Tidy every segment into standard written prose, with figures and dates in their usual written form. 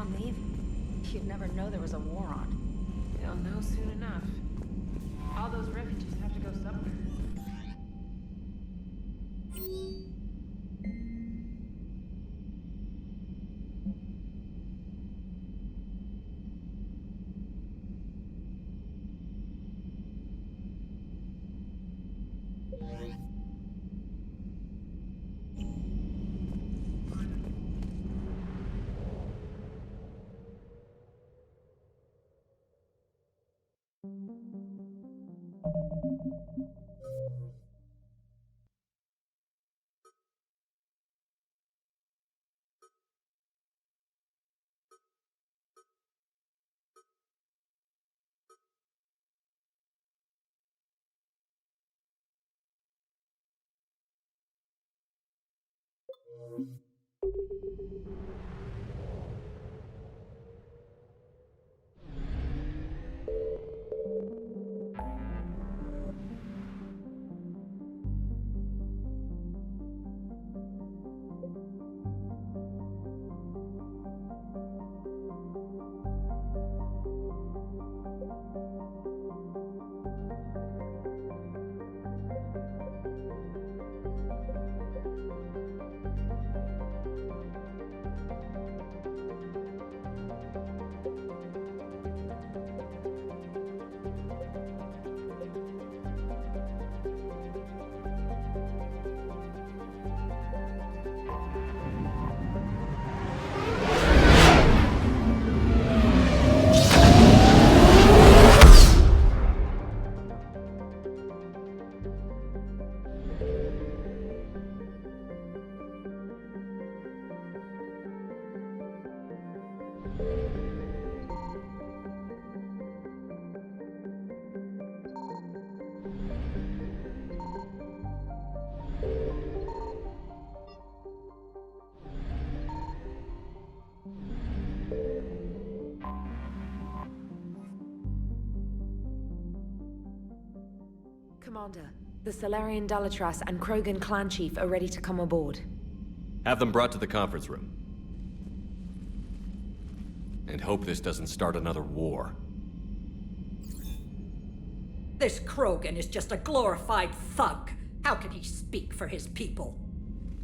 Small Navy. You'd never know there was a war on. They'll know soon enough. All those refugees have to go somewhere. Commander, the Solarian Dalatras and Krogan clan chief are ready to come aboard. Have them brought to the conference room. And hope this doesn't start another war. This Krogan is just a glorified thug. How can he speak for his people?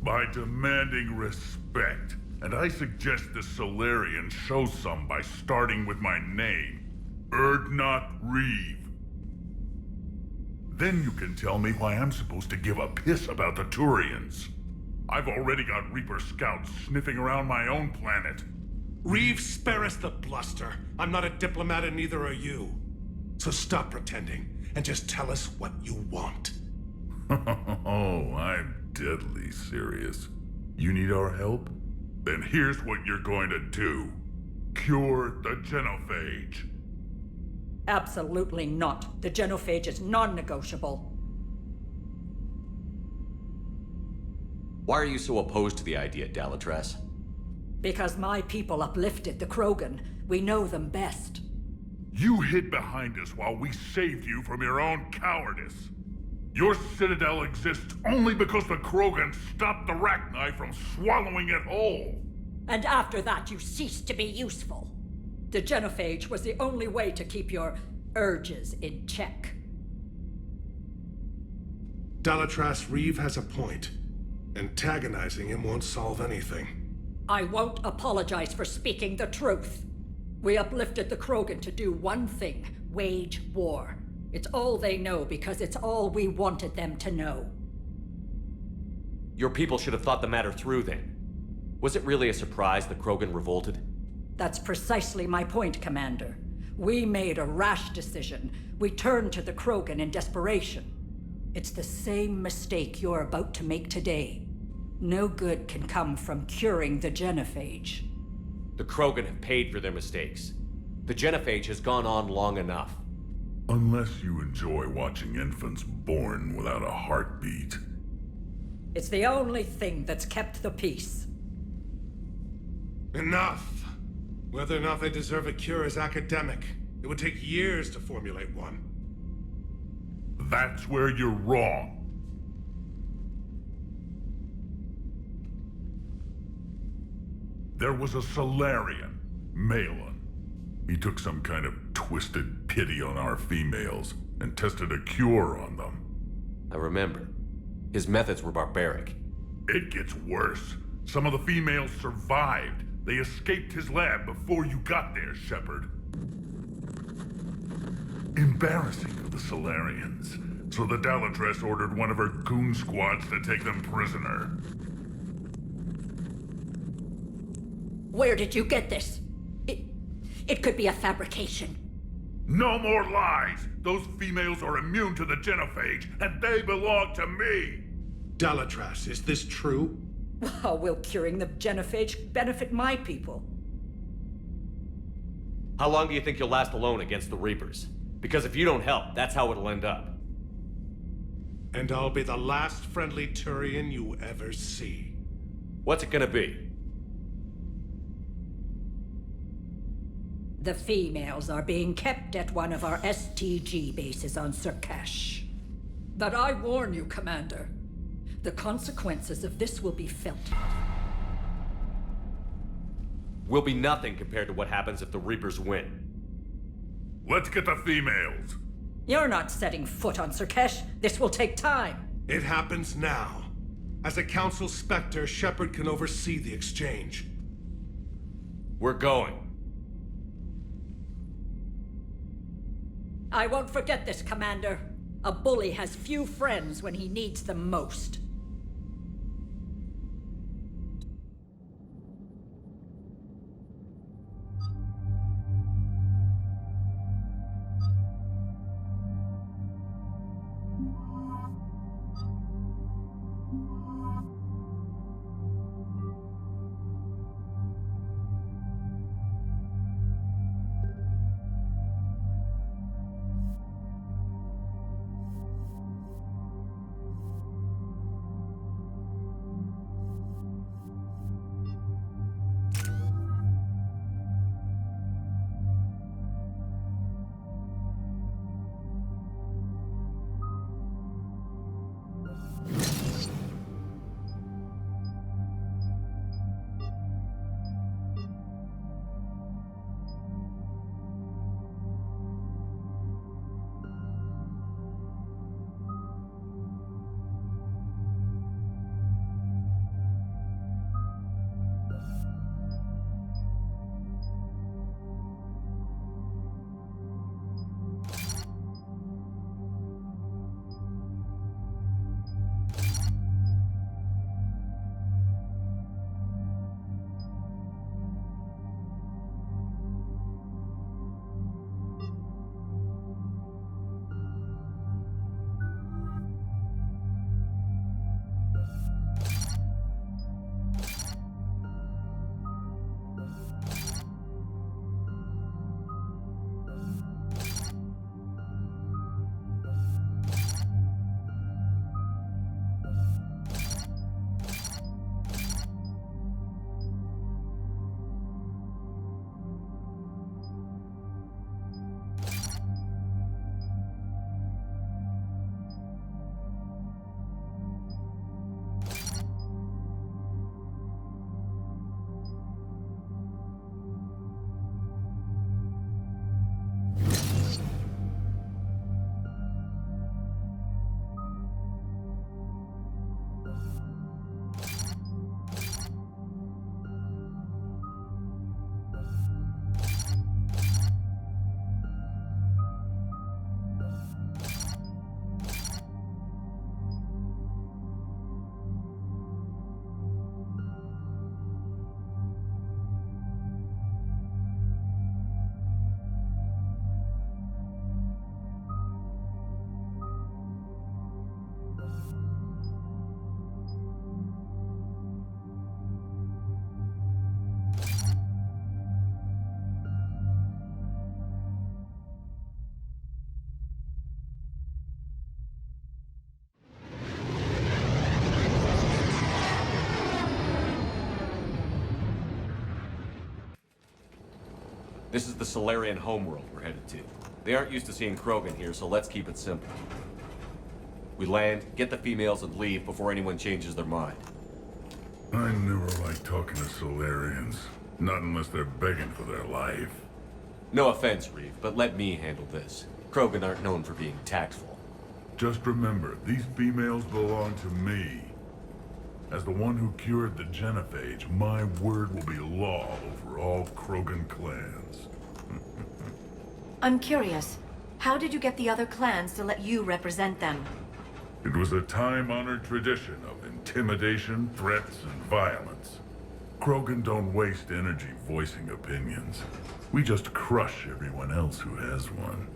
By demanding respect. And I suggest the Solarians show some by starting with my name. Erdnot Reeve. Then you can tell me why I'm supposed to give a piss about the Turians. I've already got Reaper scouts sniffing around my own planet. Reeve, spare us the bluster. I'm not a diplomat and neither are you. So stop pretending and just tell us what you want. Oh, I'm deadly serious. You need our help? Then here's what you're going to do. Cure the genophage. Absolutely not. The genophage is non-negotiable. Why are you so opposed to the idea, Dalatras? Because my people uplifted the Krogan. We know them best. You hid behind us while we saved you from your own cowardice. Your citadel exists only because the Krogan stopped the Rachni from swallowing it whole. And after that, you ceased to be useful. The genophage was the only way to keep your urges in check. Dalatras, Reeve has a point. Antagonizing him won't solve anything. I won't apologize for speaking the truth. We uplifted the Krogan to do one thing: wage war. It's all they know because it's all we wanted them to know. Your people should have thought the matter through then. Was it really a surprise the Krogan revolted? That's precisely my point, Commander. We made a rash decision. We turned to the Krogan in desperation. It's the same mistake you're about to make today. No good can come from curing the genophage. The Krogan have paid for their mistakes. The genophage has gone on long enough. Unless you enjoy watching infants born without a heartbeat. It's the only thing that's kept the peace. Enough! Whether or not they deserve a cure is academic. It would take years to formulate one. That's where you're wrong. There was a Solarian, Malin. He took some kind of twisted pity on our females and tested a cure on them. I remember. His methods were barbaric. It gets worse. Some of the females survived. They escaped his lab before you got there, Shepard. Embarrassing of the Solarians. So the Dalatress ordered one of her goon squads to take them prisoner. Where did you get this? It could be a fabrication. No more lies! Those females are immune to the genophage, and they belong to me! Dalatrass, is this true? How will curing the genophage benefit my people? How long do you think you'll last alone against the Reapers? Because if you don't help, that's how it'll end up. And I'll be the last friendly Turian you ever see. What's it gonna be? The females are being kept at one of our STG bases on Surkash. But I warn you, Commander. The consequences of this will be felt. Will be nothing compared to what happens if the Reapers win. Let's get the females! You're not setting foot on Surkash. This will take time. It happens now. As a Council Spectre, Shepard can oversee the exchange. We're going. I won't forget this, Commander. A bully has few friends when he needs them most. This is the Solarian homeworld we're headed to. They aren't used to seeing Krogan here, so let's keep it simple. We land, get the females, and leave before anyone changes their mind. I never liked talking to Solarians. Not unless they're begging for their life. No offense, Reeve, but let me handle this. Krogan aren't known for being tactful. Just remember, these females belong to me. As the one who cured the genophage, my word will be law over all Krogan clans. I'm curious. How did you get the other clans to let you represent them? It was a time-honored tradition of intimidation, threats, and violence. Krogan don't waste energy voicing opinions. We just crush everyone else who has one.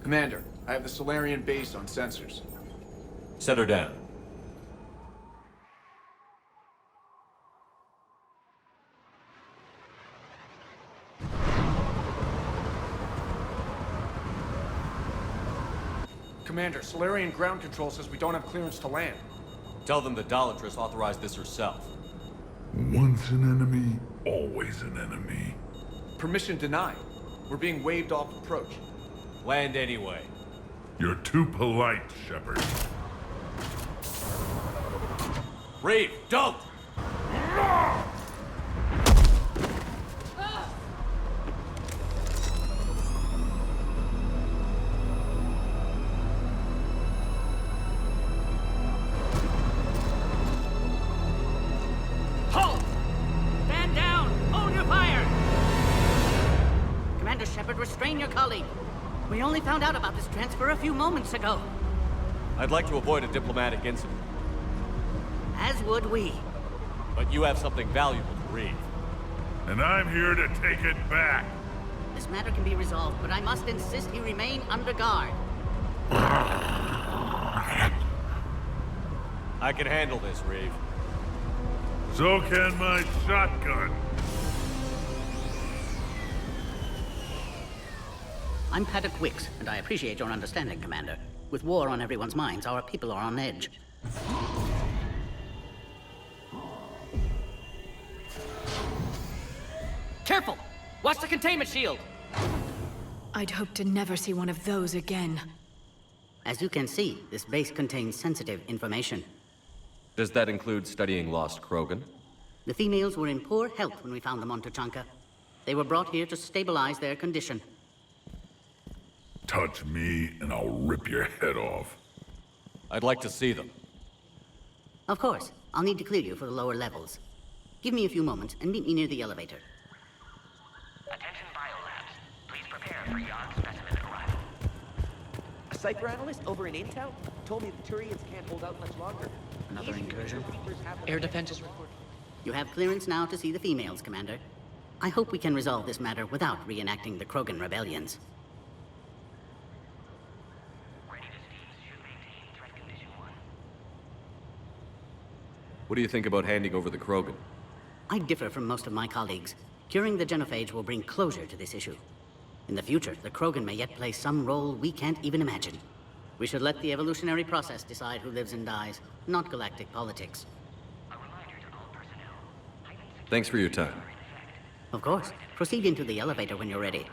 Commander, I have the Solarian base on sensors. Set her down. Commander, Solarian ground control says we don't have clearance to land. Tell them the Dolatress authorized this herself. Once an enemy, always an enemy. Permission denied. We're being waved off approach. Land anyway. You're too polite, Shepard. Reeve, don't! Halt! Stand down! Hold your fire! Commander Shepard, restrain your colleague. We only found out about this transfer a few moments ago. I'd like to avoid a diplomatic incident, As would we. but you have something valuable to Reeve. And I'm here to take it back. This matter can be resolved, but I must insist he remain under guard. I can handle this, Reeve. So can my shotgun. I'm Paddock Wicks, and I appreciate your understanding, Commander. With war on everyone's minds, our people are on edge. Careful! Watch the containment shield! I'd hoped to never see one of those again. As you can see, this base contains sensitive information. Does that include studying lost Krogan? The females were in poor health when we found them on Tuchanka. They were brought here to stabilize their condition. Touch me, and I'll rip your head off. I'd like to see them. Of course, I'll need to clear you for the lower levels. Give me a few moments and meet me near the elevator. Attention biolabs. Please prepare for yon specimen arrival. A cyber analyst over in Intel told me the Turians can't hold out much longer. Another incursion? Air defenses report. You have clearance now to see the females, Commander. I hope we can resolve this matter without reenacting the Krogan rebellions. Readiness teams should maintain threat condition 1. What do you think about handing over the Krogan? I differ from most of my colleagues. Curing the genophage will bring closure to this issue. In the future, the Krogan may yet play some role we can't even imagine. We should let the evolutionary process decide who lives and dies, not galactic politics. A reminder to all personnel. Thanks for your time. Of course. Proceed into the elevator when you're ready.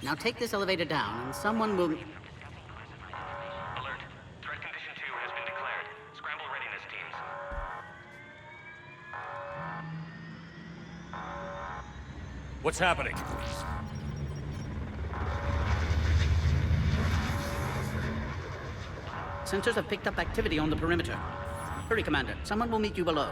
Now take this elevator down, and someone will... Alert. Threat condition 2 has been declared. Scramble readiness teams. What's happening? Sensors have picked up activity on the perimeter. Hurry, Commander. Someone will meet you below.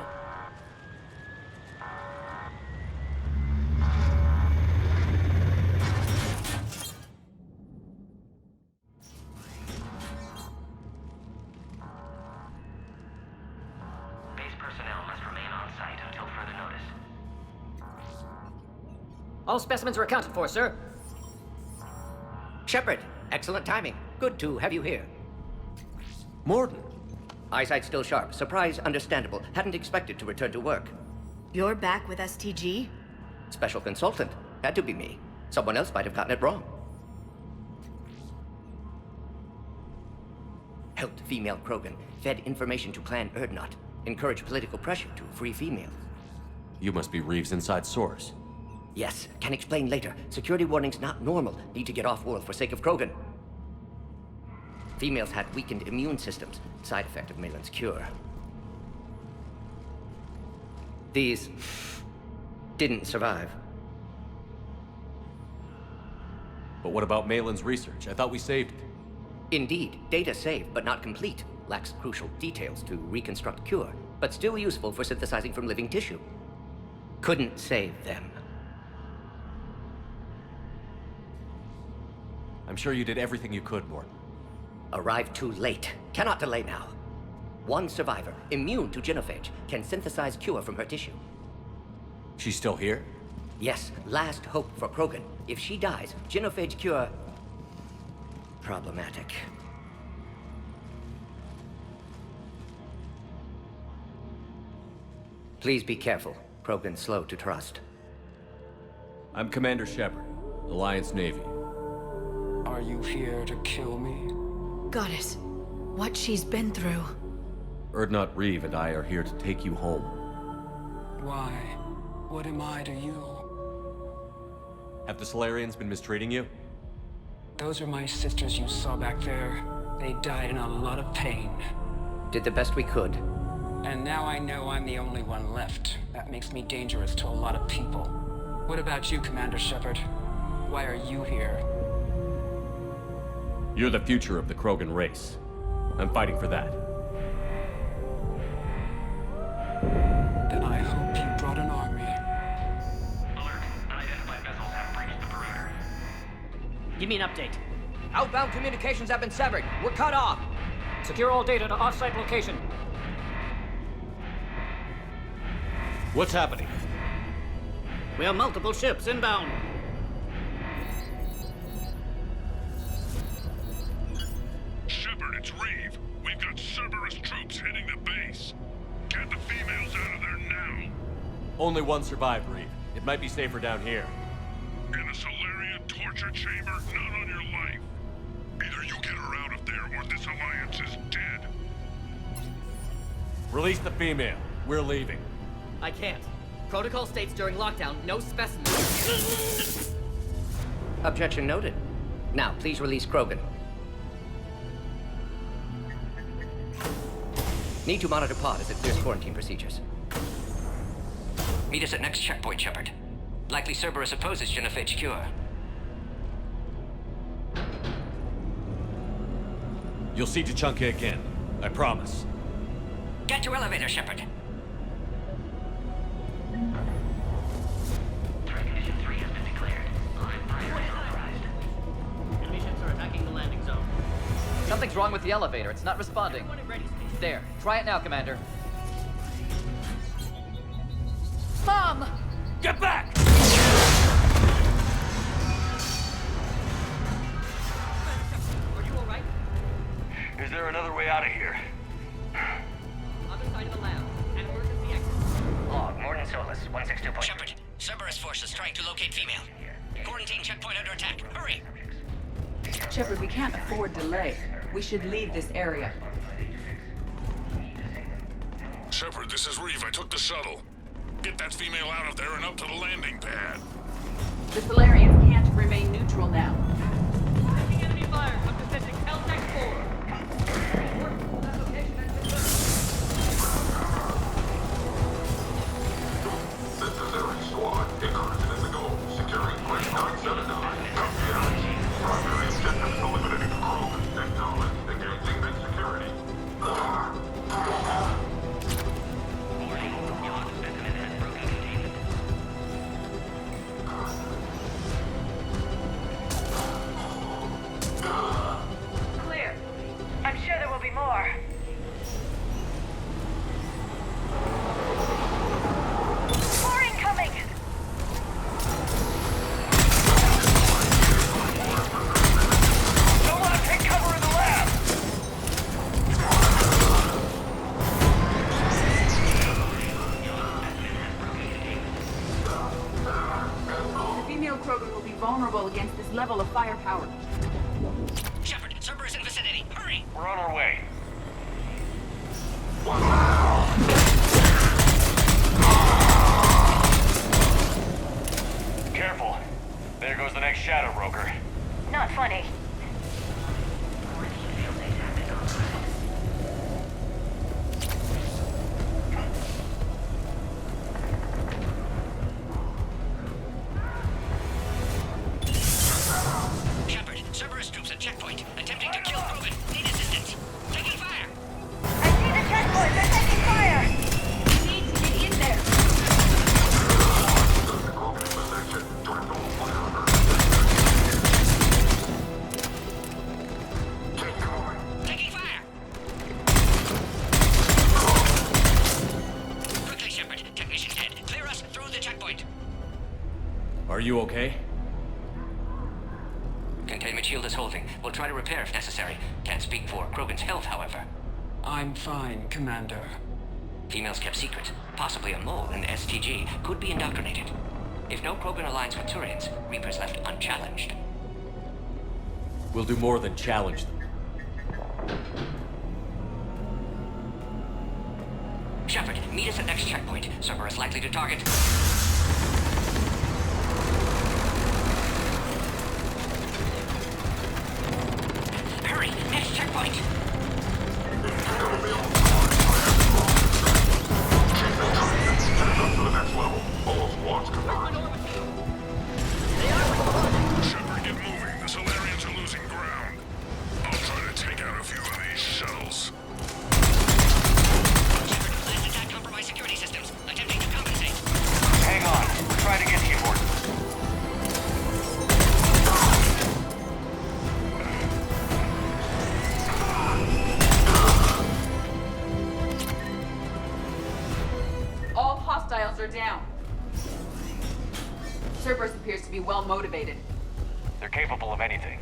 Base personnel must remain on site until further notice. All specimens are accounted for, sir. Shepard, excellent timing. Good to have you here. Morden! Eyesight still sharp. Surprise understandable. Hadn't expected to return to work. You're back with STG? Special consultant. Had to be me. Someone else might have gotten it wrong. Helped female Krogan. Fed information to Clan Erdnot. Encouraged political pressure to free females. You must be Reeve's inside source. Yes, can explain later. Security warnings not normal. Need to get off-world for sake of Krogan. Females had weakened immune systems. Side effect of Malin's cure. These didn't survive. But what about Malin's research? I thought we saved it. Indeed, data saved, but not complete. Lacks crucial details to reconstruct cure, but still useful for synthesizing from living tissue. Couldn't save them. I'm sure you did everything you could, Morton. Arrived too late. Cannot delay now. One survivor, immune to genophage, can synthesize cure from her tissue. She's still here? Yes, last hope for Krogan. If she dies, genophage cure... problematic. Please be careful. Krogan's slow to trust. I'm Commander Shepard, Alliance Navy. Are you here to kill me? Goddess, what she's been through. Erdnot Reeve and I are here to take you home. Why? What am I to you? Have the Solarians been mistreating you? Those are my sisters you saw back there. They died in a lot of pain. Did the best we could. And now I know I'm the only one left. That makes me dangerous to a lot of people. What about you, Commander Shepard? Why are you here? You're the future of the Krogan race. I'm fighting for that. Then I hope you brought an army. Alert. Unidentified vessels have breached the perimeter. Give me an update. Outbound communications have been severed. We're cut off. Secure all data to off-site location. What's happening? We have multiple ships inbound. Shepard, it's Reeve. We've got Cerberus troops hitting the base. Get the females out of there now. Only one survived, Reeve. It might be safer down here. In a Solarian torture chamber, not on your life. Either you get her out of there or this alliance is dead. Release the female. We're leaving. I can't. Protocol states during lockdown, no specimens. Objection noted. Now, please release Krogan. Need to monitor pod as it clears quarantine procedures. Meet us at next checkpoint, Shepard. Likely Cerberus opposes genophage cure. You'll see Tachanka again. I promise. Get to elevator, Shepard. Threat condition 3 has been declared. Live fire is authorized. Enemy ships are attacking the landing zone. Something's wrong with the elevator. It's not responding. There. Try it now, Commander. Mom! Get back! Are you all right? Is there another way out of here? Other side of the lab. An emergency exit. Log, Morton Solus, 162. Shepard, Cerberus forces trying to locate female. Quarantine checkpoint under attack. Hurry! Shepard, we can't afford delay. We should leave this area. Shepard, this is Reeve. I took the shuttle. Get that female out of there and up to the landing pad. The Solarians can't remain neutral now. Taking enemy fire. Come to position. L-Tech 4. That location has been This is Ares Squad. Incursion is the goal. Securing point 979. Primary objective is eliminating the Krogan. Acknowledge. Engaging big security. Clear. I'm sure there will be more. More incoming! Someone take cover in the lab! The female Krogan will be vulnerable against this level of firepower. Shepard, Cerberus in vicinity. Hurry! We're on our way. Are you okay? Containment shield is holding. We'll try to repair if necessary. Can't speak for Krogan's health, however. I'm fine, Commander. Females kept secret. Possibly a mole in the STG could be indoctrinated. If no Krogan aligns with Turians, Reapers left unchallenged. We'll do more than challenge them. Shepard, meet us at next checkpoint. Cerberus likely to target. Hurry! Next checkpoint! To the next level. All squads confirmed. Shepard, get moving. The Solarians are losing ground. I'll try to take out a few of these shuttles. Shepard, last attack compromised security systems. Attempting to compensate. Hang on. We're trying to get to you, Horton. All hostiles are down. Cerberus appears to be well motivated. They're capable of anything.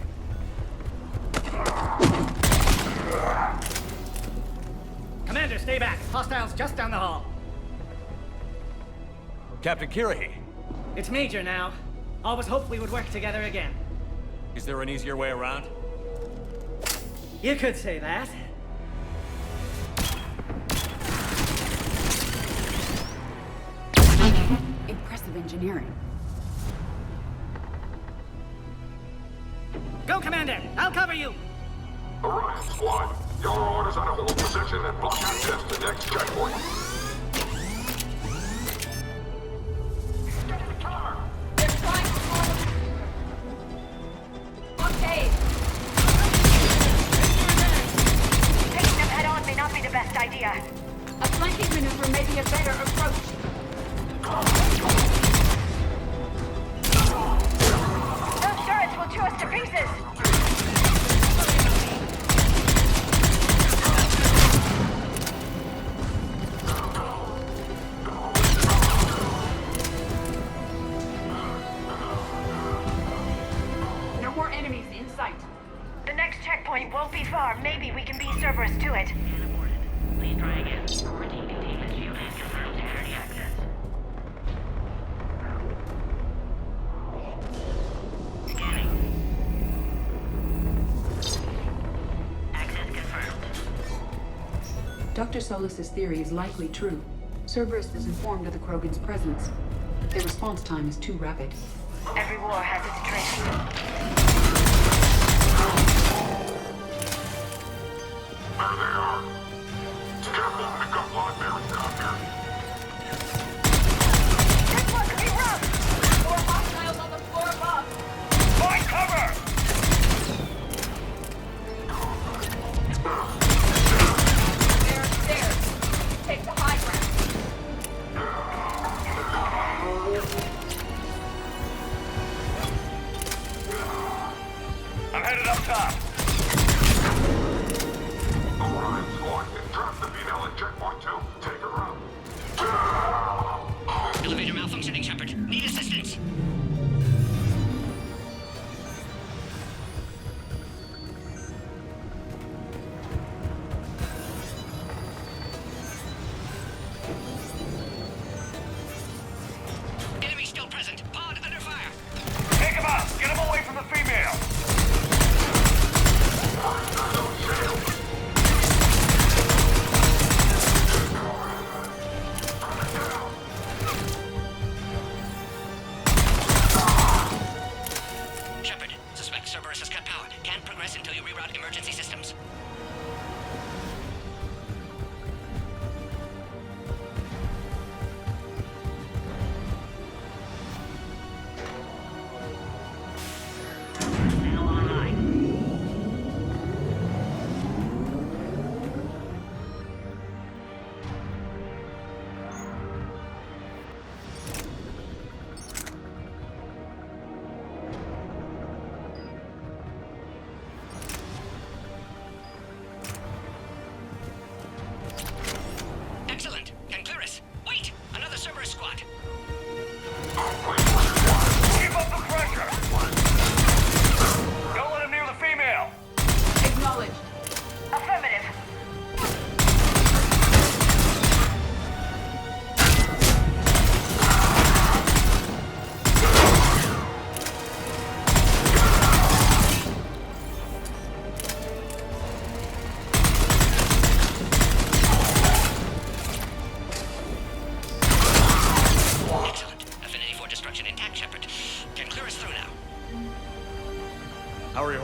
Commander, stay back. Hostiles just down the hall. Captain Kirahi, It's Major now. Always hoped we would work together again. is there an easier way around? You could say that. Impressive engineering. Go, Commander! I'll cover you! Orion squad, your orders are to hold position and block access to next checkpoint. They're trying to form blockade. Taking them head on may not be the best idea. A flanking maneuver may be a better approach. Those turrets will chew us to pieces. No more enemies in sight. The next checkpoint won't be far. Maybe we can beat Cerberus to it. Please try again. Quarantine containment shield has confirmed security access. Scanning. Access confirmed. Dr. Solus's theory is likely true. Cerberus was informed of the Krogan's presence. Their response time is too rapid. Every war has its tricks. There they are. Careful, we've got live bearings down here. This one could be rough. More hostiles on the floor above. Find cover! There are stairs. Take the high ground. I'm headed up top. Orion squad, trap the female at checkpoint 2. Take her out.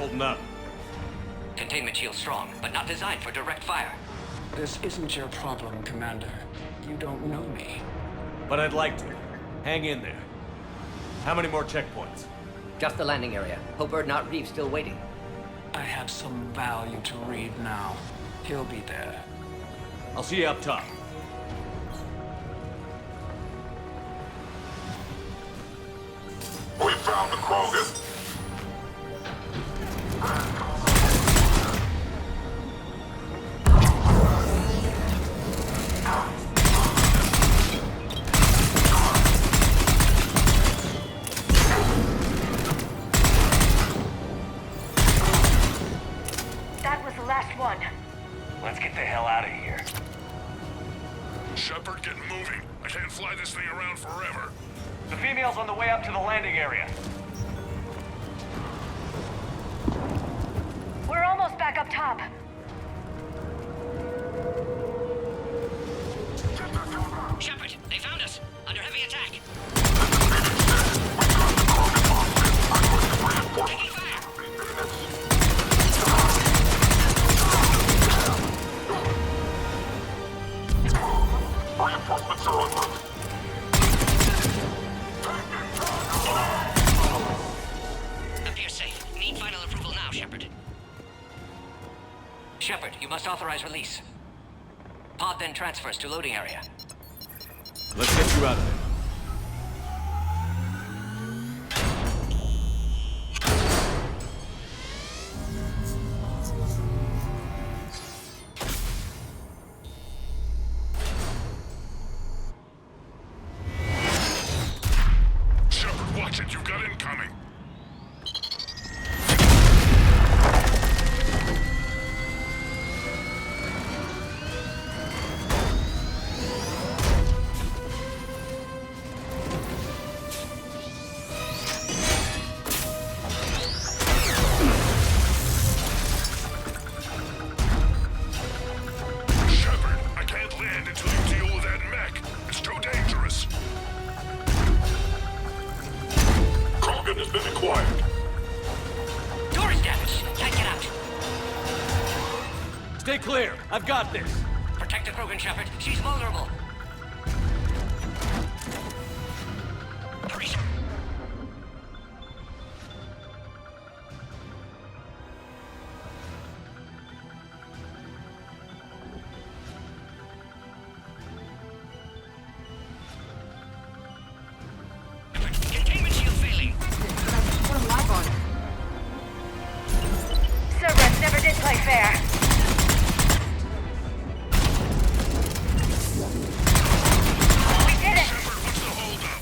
holding up? Containment shield strong, but not designed for direct fire. This isn't your problem, Commander. You don't know me. But I'd like to. Hang in there. How many more checkpoints? Just the landing area. Hope not Reeve still waiting. I have some value to read now. He'll be there. I'll see you up top. We found the Krogan. That was the last one. Let's get the hell out of here. Shepard, get moving. I can't fly this thing around forever. The female's on the way up to the landing area. We're almost back up top. Shepard, they found us. Under heavy attack. Taking fire. Reinforcements are en route. Appears safe. Need final approval now, Shepard. Shepard, you must authorize release. Pod then transfers to loading area. Let's get you out of there. Shepard, watch it. You've got incoming. Shepard, I can't land until you deal with that mech. It's too dangerous. Krogan has been acquired. Door is damaged. Can't get out. Stay clear. I've got this. Protect the Krogan, Shepard. She's vulnerable. Hurry. Containment shield failing. Put a live on it. Cerberus never did play fair. We did it! Shepard, what's the holdup?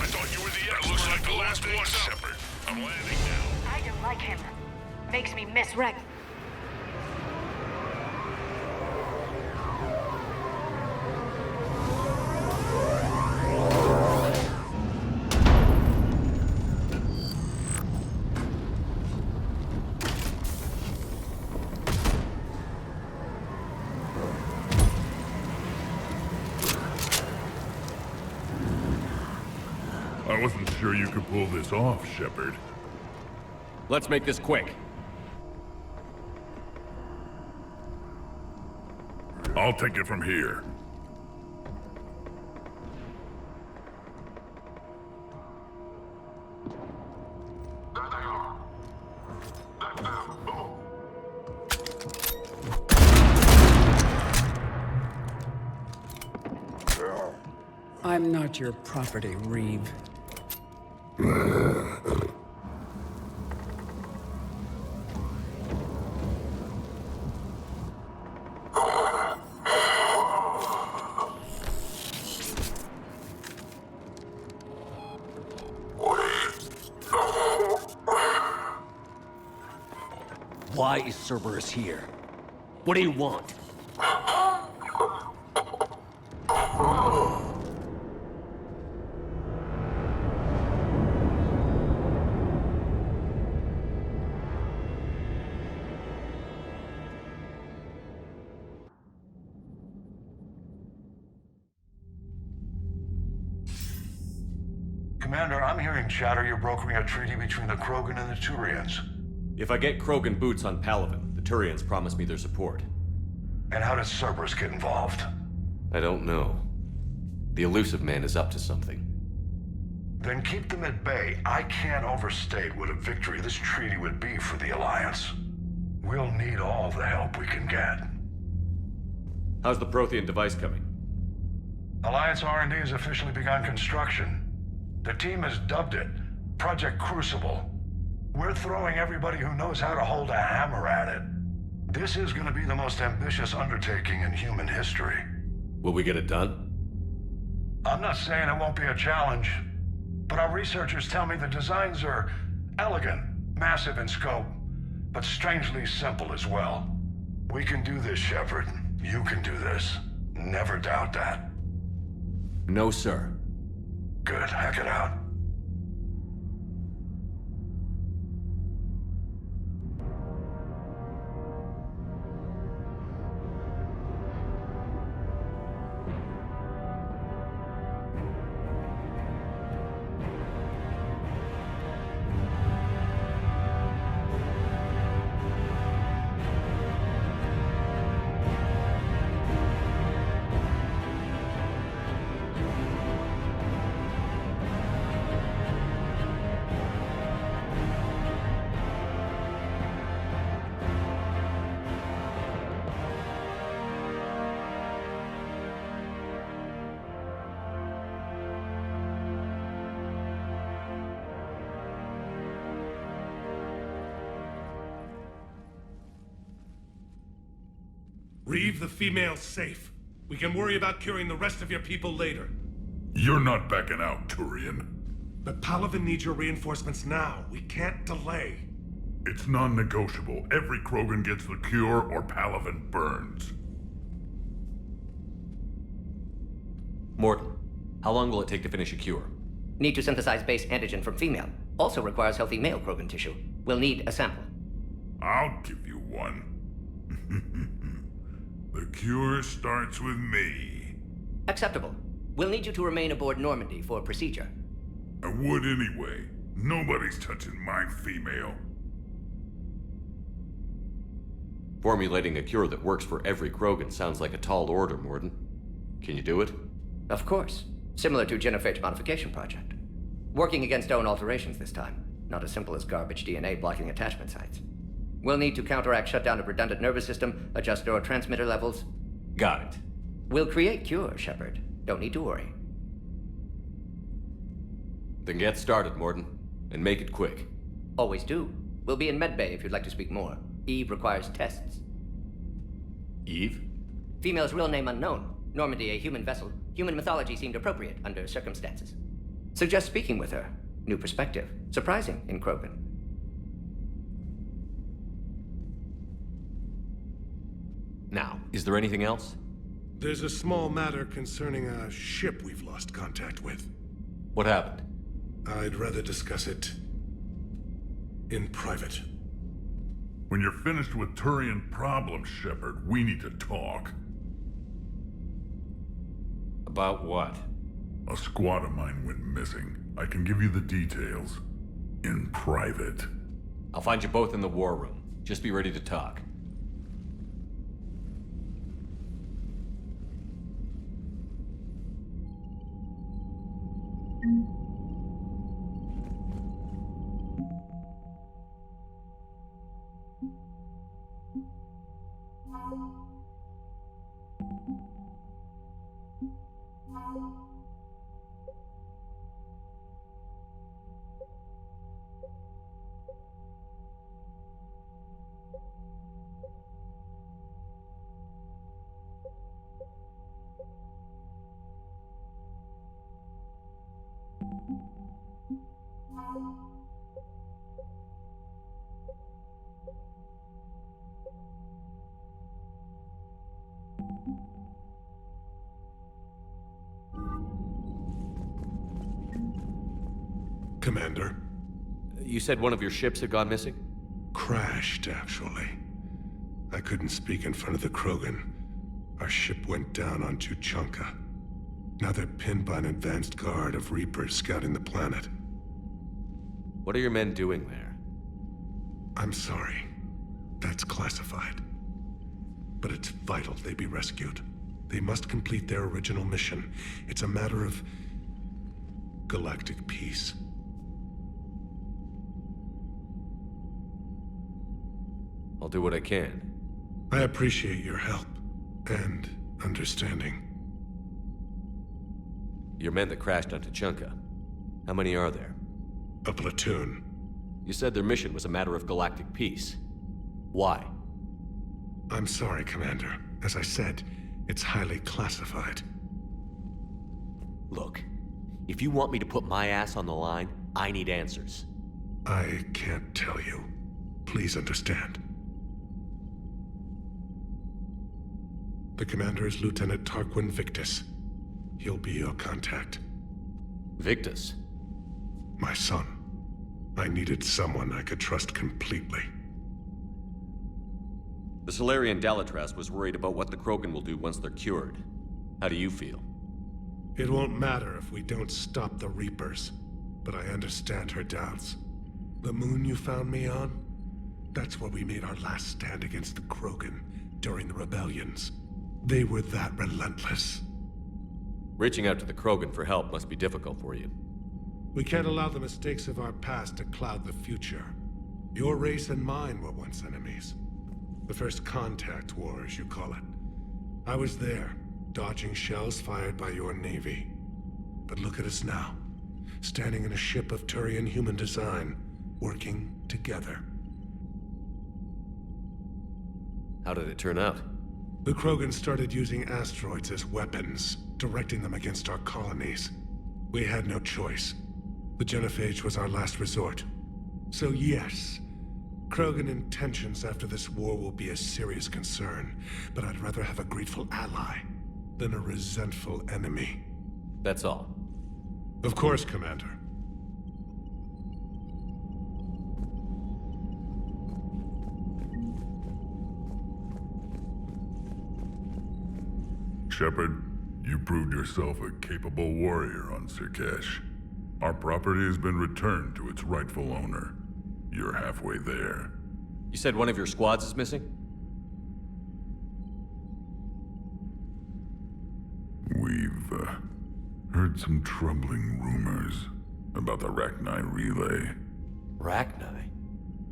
I thought you were the looks like the last one, Shepard. I'm landing now. I don't like him. Makes me miss Rex. I wasn't sure you could pull this off, Shepard. Let's make this quick. I'll take it from here. I'm not your property, Reeve. Why is Cerberus here? What do you want? Commander, I'm hearing chatter you're brokering a treaty between the Krogan and the Turians. If I get Krogan boots on Palaven, the Turians promise me their support. And how does Cerberus get involved? I don't know. The Elusive Man is up to something. Then keep them at bay. I can't overstate what a victory this treaty would be for the Alliance. We'll need all the help we can get. How's the Prothean device coming? Alliance R&D has officially begun construction. The team has dubbed it Project Crucible. We're throwing everybody who knows how to hold a hammer at it. This is going to be the most ambitious undertaking in human history. Will we get it done? I'm not saying it won't be a challenge, but our researchers tell me the designs are elegant, massive in scope, but strangely simple as well. We can do this, Shepard. You can do this. Never doubt that. No, sir. Good. Hack it out. Reeve the female's safe. We can worry about curing the rest of your people later. You're not backing out, Turian. But Palaven needs your reinforcements now. We can't delay. It's non-negotiable. Every Krogan gets the cure or Palaven burns. Morton, how long will it take to finish a cure? Need to synthesize base antigen from female. Also requires healthy male Krogan tissue. We'll need a sample. I'll give you one. The cure starts with me. Acceptable. We'll need you to remain aboard Normandy for procedure. I would anyway. Nobody's touching my female. Formulating a cure that works for every Krogan sounds like a tall order, Morden. Can you do it? Of course. Similar to Genophage Modification Project. Working against own alterations this time. Not as simple as garbage DNA blocking attachment sites. We'll need to counteract shutdown of redundant nervous system, adjust neurotransmitter levels. Got it. We'll create cure, Shepard. Don't need to worry. Then get started, Morden. And make it quick. Always do. We'll be in medbay if you'd like to speak more. Eve requires tests. Eve? Female's real name unknown. Normandy a human vessel. Human mythology seemed appropriate under circumstances. Suggest speaking with her. New perspective. Surprising in Krogan. Now, is there anything else? There's a small matter concerning a ship we've lost contact with. What happened? I'd rather discuss it in private. When you're finished with Turian problems, Shepard, we need to talk. About what? A squad of mine went missing. I can give you the details. In private. I'll find you both in the war room. Just be ready to talk. Commander. You said one of your ships had gone missing? Crashed, actually. I couldn't speak in front of the Krogan. Our ship went down on Tuchanka. Now they're pinned by an advanced guard of Reapers scouting the planet. What are your men doing there? I'm sorry. That's classified. But it's vital they be rescued. They must complete their original mission. It's a matter of galactic peace. I'll do what I can. I appreciate your help and understanding. Your men that crashed on Tuchanka. How many are there? A platoon. You said their mission was a matter of galactic peace. Why? I'm sorry, Commander. As I said, it's highly classified. Look, if you want me to put my ass on the line, I need answers. I can't tell you. Please understand. The commander is Lieutenant Tarquin Victus. He'll be your contact. Victus? My son. I needed someone I could trust completely. The Solarian Dalatras was worried about what the Krogan will do once they're cured. How do you feel? It won't matter if we don't stop the Reapers, but I understand her doubts. The moon you found me on? That's where we made our last stand against the Krogan during the rebellions. They were that relentless. Reaching out to the Krogan for help must be difficult for you. We can't allow the mistakes of our past to cloud the future. Your race and mine were once enemies. The first contact war, as you call it. I was there, dodging shells fired by your navy. But look at us now, standing in a ship of Turian human design, working together. How did it turn out? The Krogan started using asteroids as weapons, directing them against our colonies. We had no choice. The genophage was our last resort. So yes, Krogan intentions after this war will be a serious concern, but I'd rather have a grateful ally than a resentful enemy. That's all. Of course, Commander. Shepard, you proved yourself a capable warrior on Sirkesh. Our property has been returned to its rightful owner. You're halfway there. You said one of your squads is missing? We've heard some troubling rumors about the Rachni relay. Rachni?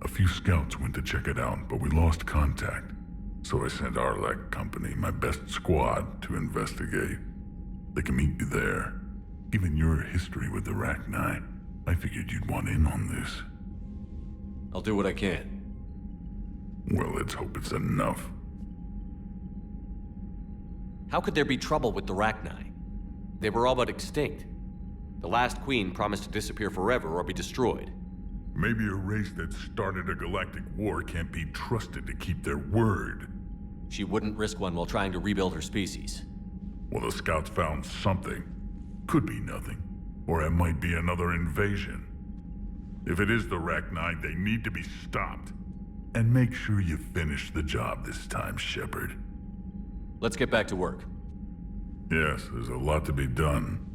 A few scouts went to check it out, but we lost contact. So I sent Arlec Company, my best squad, to investigate. They can meet you there. Given your history with the Rachni, I figured you'd want in on this. I'll do what I can. Well, let's hope it's enough. How could there be trouble with the Rachni? They were all but extinct. The last queen promised to disappear forever or be destroyed. Maybe a race that started a galactic war can't be trusted to keep their word. She wouldn't risk one while trying to rebuild her species. Well, the scouts found something. Could be nothing. Or it might be another invasion. If it is the Rachni, they need to be stopped. And make sure you finish the job this time, Shepard. Let's get back to work. Yes, there's a lot to be done.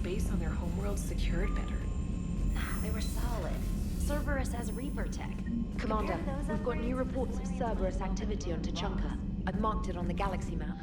Base on their homeworld secured better. They were solid. Cerberus has Reaper tech. Commander, we've got new reports of Cerberus activity on Tuchanka. I've marked it on the galaxy map.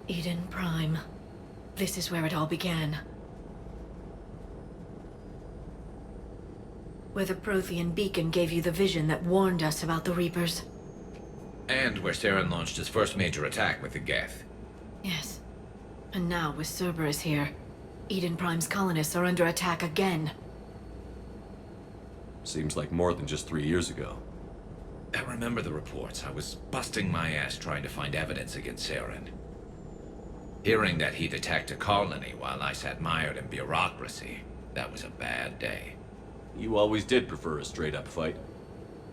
Eden Prime. This is where it all began. Where the Prothean beacon gave you the vision that warned us about the Reapers. And where Saren launched his first major attack with the Geth. Yes. And now, with Cerberus here, Eden Prime's colonists are under attack again. Seems like more than just 3 years ago. I remember the reports. I was busting my ass trying to find evidence against Saren. Hearing that he'd attacked a colony while I sat mired in bureaucracy, that was a bad day. You always did prefer a straight-up fight.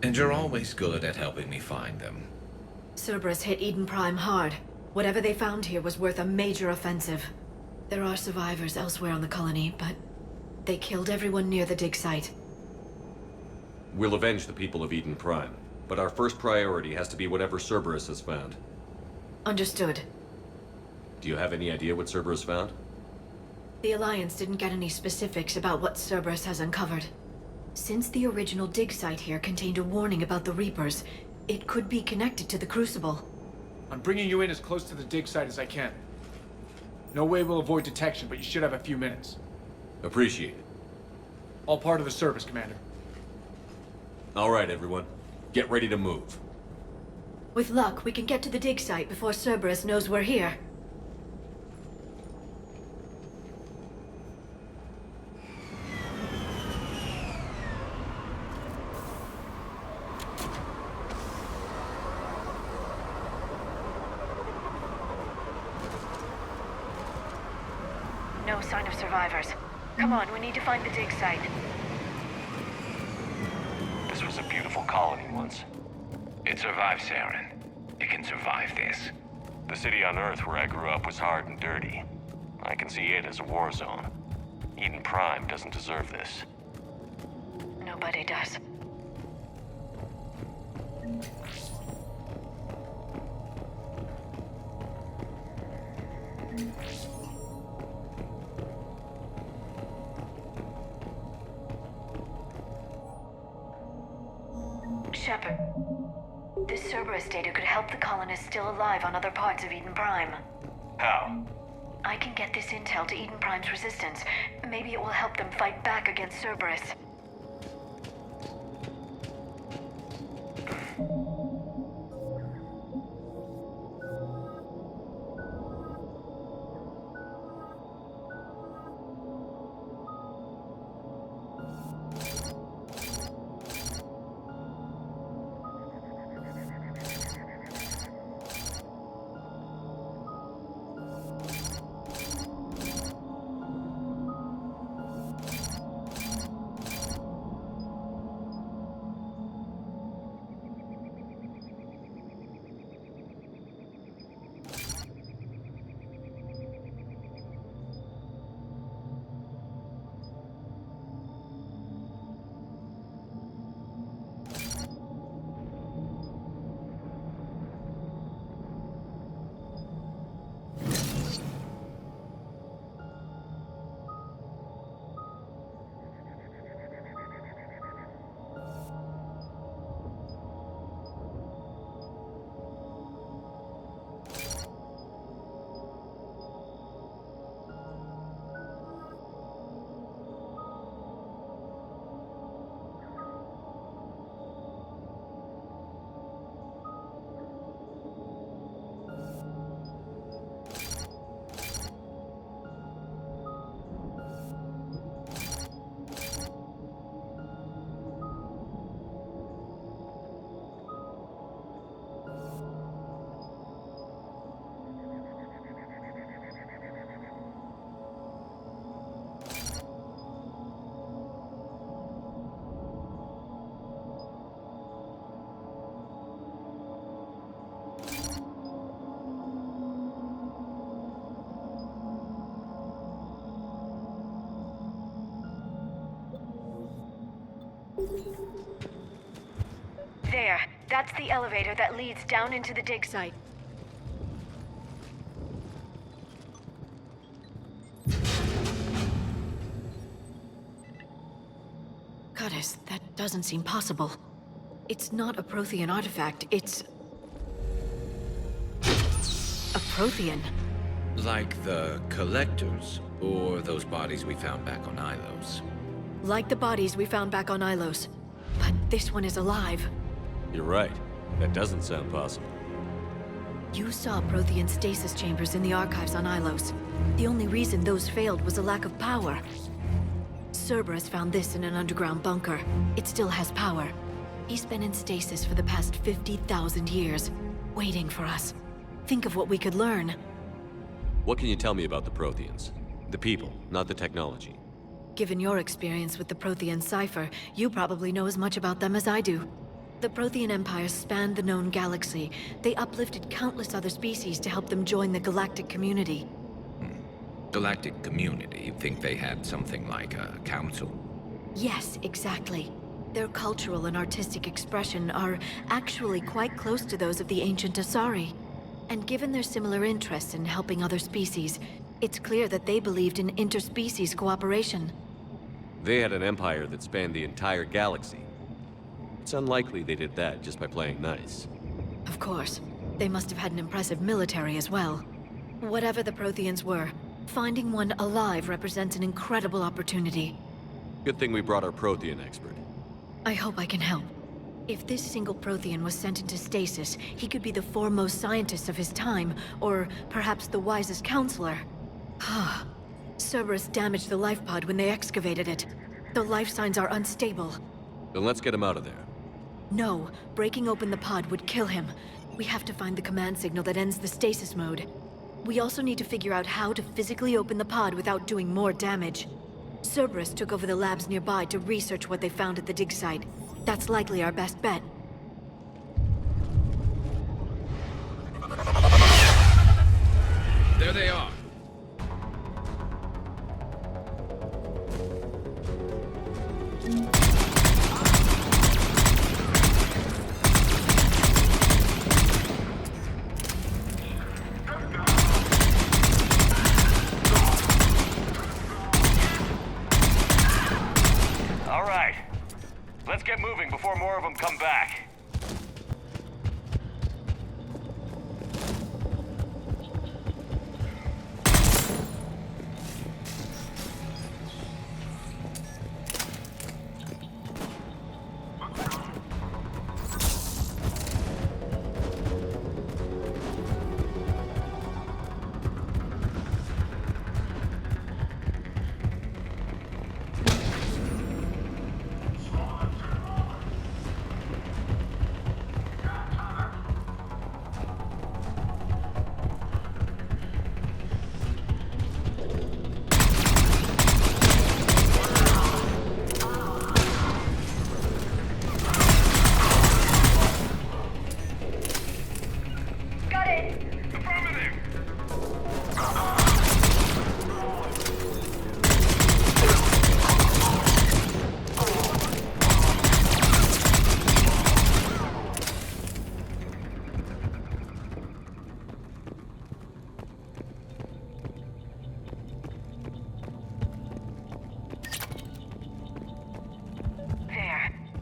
And you're always good at helping me find them. Cerberus hit Eden Prime hard. Whatever they found here was worth a major offensive. There are survivors elsewhere on the colony, but they killed everyone near the dig site. We'll avenge the people of Eden Prime, but our first priority has to be whatever Cerberus has found. Understood. Do you have any idea what Cerberus found? The Alliance didn't get any specifics about what Cerberus has uncovered. Since the original dig site here contained a warning about the Reapers, it could be connected to the Crucible. I'm bringing you in as close to the dig site as I can. No way we'll avoid detection, but you should have a few minutes. Appreciate it. All part of the service, Commander. All right, everyone. Get ready to move. With luck, we can get to the dig site before Cerberus knows we're here. No sign of survivors. Come on, we need to find the dig site. This was a beautiful colony once. It survived Saren. It can survive this. The city on Earth where I grew up was hard and dirty. I can see it as a war zone. Eden Prime doesn't deserve this. Nobody does. Shepard, this Cerberus data could help the colonists still alive on other parts of Eden Prime. How? I can get this intel to Eden Prime's resistance. Maybe it will help them fight back against Cerberus. There. That's the elevator that leads down into the dig site. Goddess, that doesn't seem possible. It's not a Prothean artifact, it's... a Prothean. Like the Collectors, or those bodies we found back on Ilos? Like the bodies we found back on Ilos. But this one is alive. You're right. That doesn't sound possible. You saw Prothean stasis chambers in the archives on Ilos. The only reason those failed was a lack of power. Cerberus found this in an underground bunker. It still has power. He's been in stasis for the past 50,000 years, waiting for us. Think of what we could learn. What can you tell me about the Protheans? The people, not the technology. Given your experience with the Prothean cipher, you probably know as much about them as I do. The Prothean Empire spanned the known galaxy. They uplifted countless other species to help them join the galactic community. Galactic community? You think they had something like a council? Yes, exactly. Their cultural and artistic expression are actually quite close to those of the ancient Asari. And given their similar interests in helping other species, it's clear that they believed in interspecies cooperation. They had an empire that spanned the entire galaxy. It's unlikely they did that just by playing nice. Of course. They must have had an impressive military as well. Whatever the Protheans were, finding one alive represents an incredible opportunity. Good thing we brought our Prothean expert. I hope I can help. If this single Prothean was sent into stasis, he could be the foremost scientist of his time, or perhaps the wisest counselor. Cerberus damaged the life pod when they excavated it. The life signs are unstable. Then let's get him out of there. No, breaking open the pod would kill him. We have to find the command signal that ends the stasis mode. We also need to figure out how to physically open the pod without doing more damage. Cerberus took over the labs nearby to research what they found at the dig site. That's likely our best bet. There they are. All right. Let's get moving before more of them come back.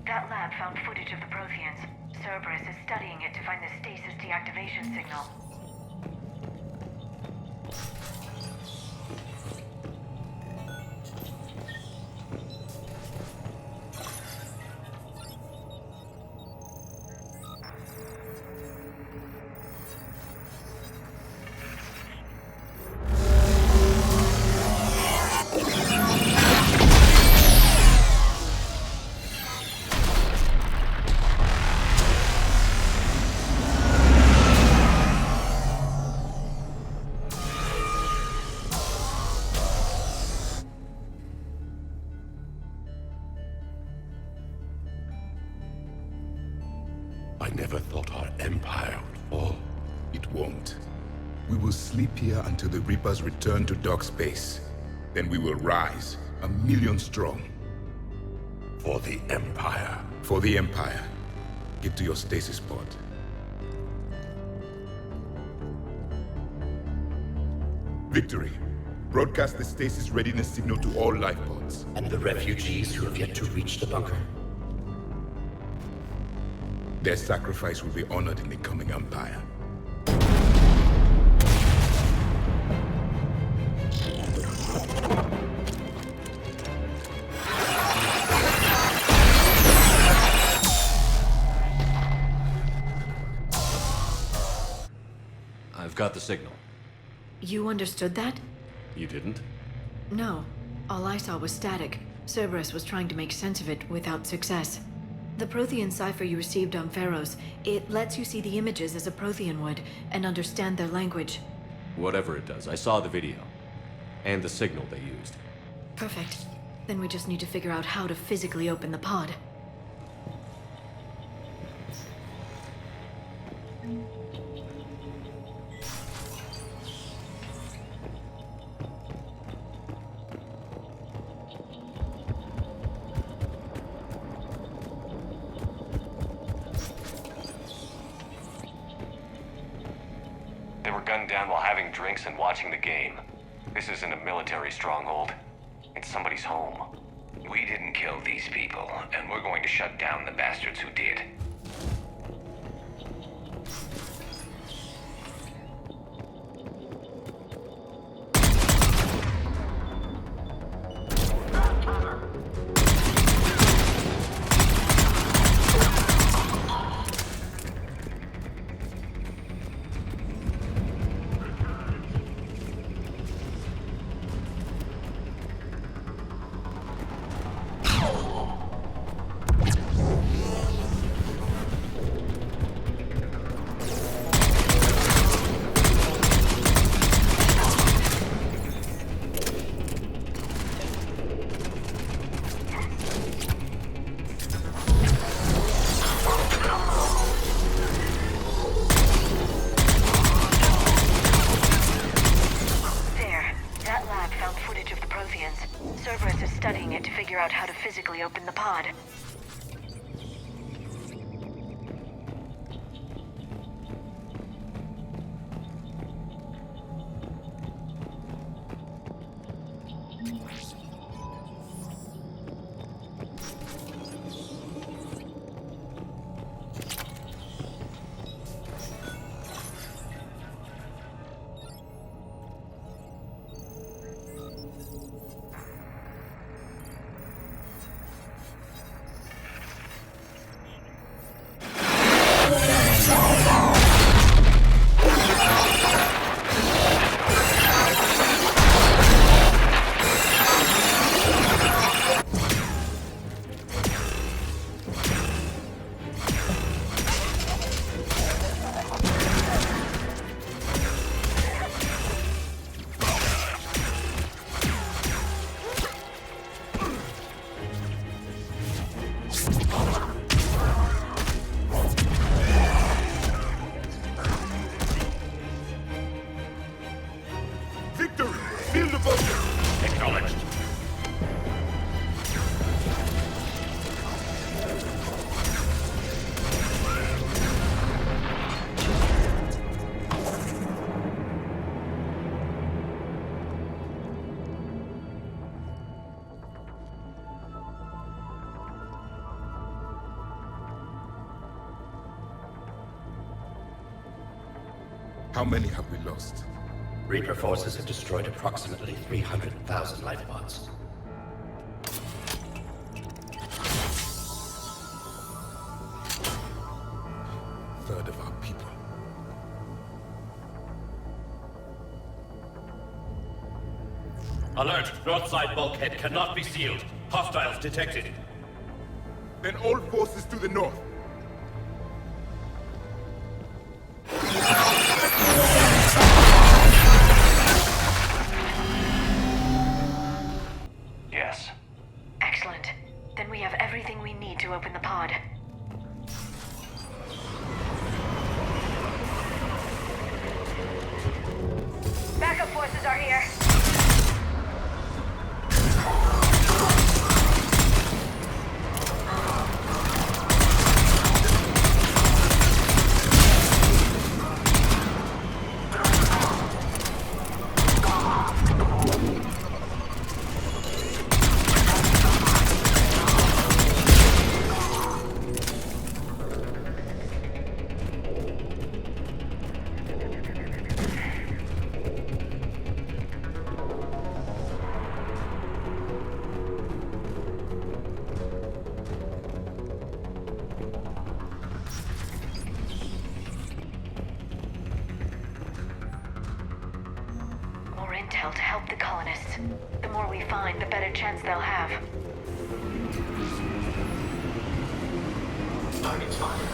That lab found footage of the Protheans. Cerberus is studying it to find the stasis deactivation signal. I never thought our empire would fall. It won't. We will sleep here until the Reapers return to dark space. Then we will rise, 1,000,000 strong. For the Empire. For the Empire. Get to your stasis pod. Victory. Broadcast the stasis readiness signal to all life pods. And the refugees who have yet to reach the bunker? Their sacrifice will be honored in the coming Empire. I've got the signal. You understood that? You didn't? No. All I saw was static. Cerberus was trying to make sense of it without success. The Prothean cipher you received on Pharaohs, it lets you see the images as a Prothean would, and understand their language. Whatever it does, I saw the video. And the signal they used. Perfect. Then we just need to figure out how to physically open the pod. They were gunned down while having drinks and watching the game. This isn't a military stronghold. It's somebody's home. We didn't kill these people, and we're going to shut down the bastards who did. Cerberus is studying it to figure out how to physically open the pod. How many have we lost? Reaper forces have destroyed approximately 300,000 life pods. Third of our people. Alert! North side bulkhead cannot be sealed. Hostiles detected. Then all forces to the north. Yes. Excellent. Then we have everything we need to open the pod. Backup forces are here. intel to help the colonists. The more we find, the better chance they'll have. Target spotted.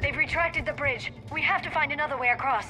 They've retracted the bridge. We have to find another way across.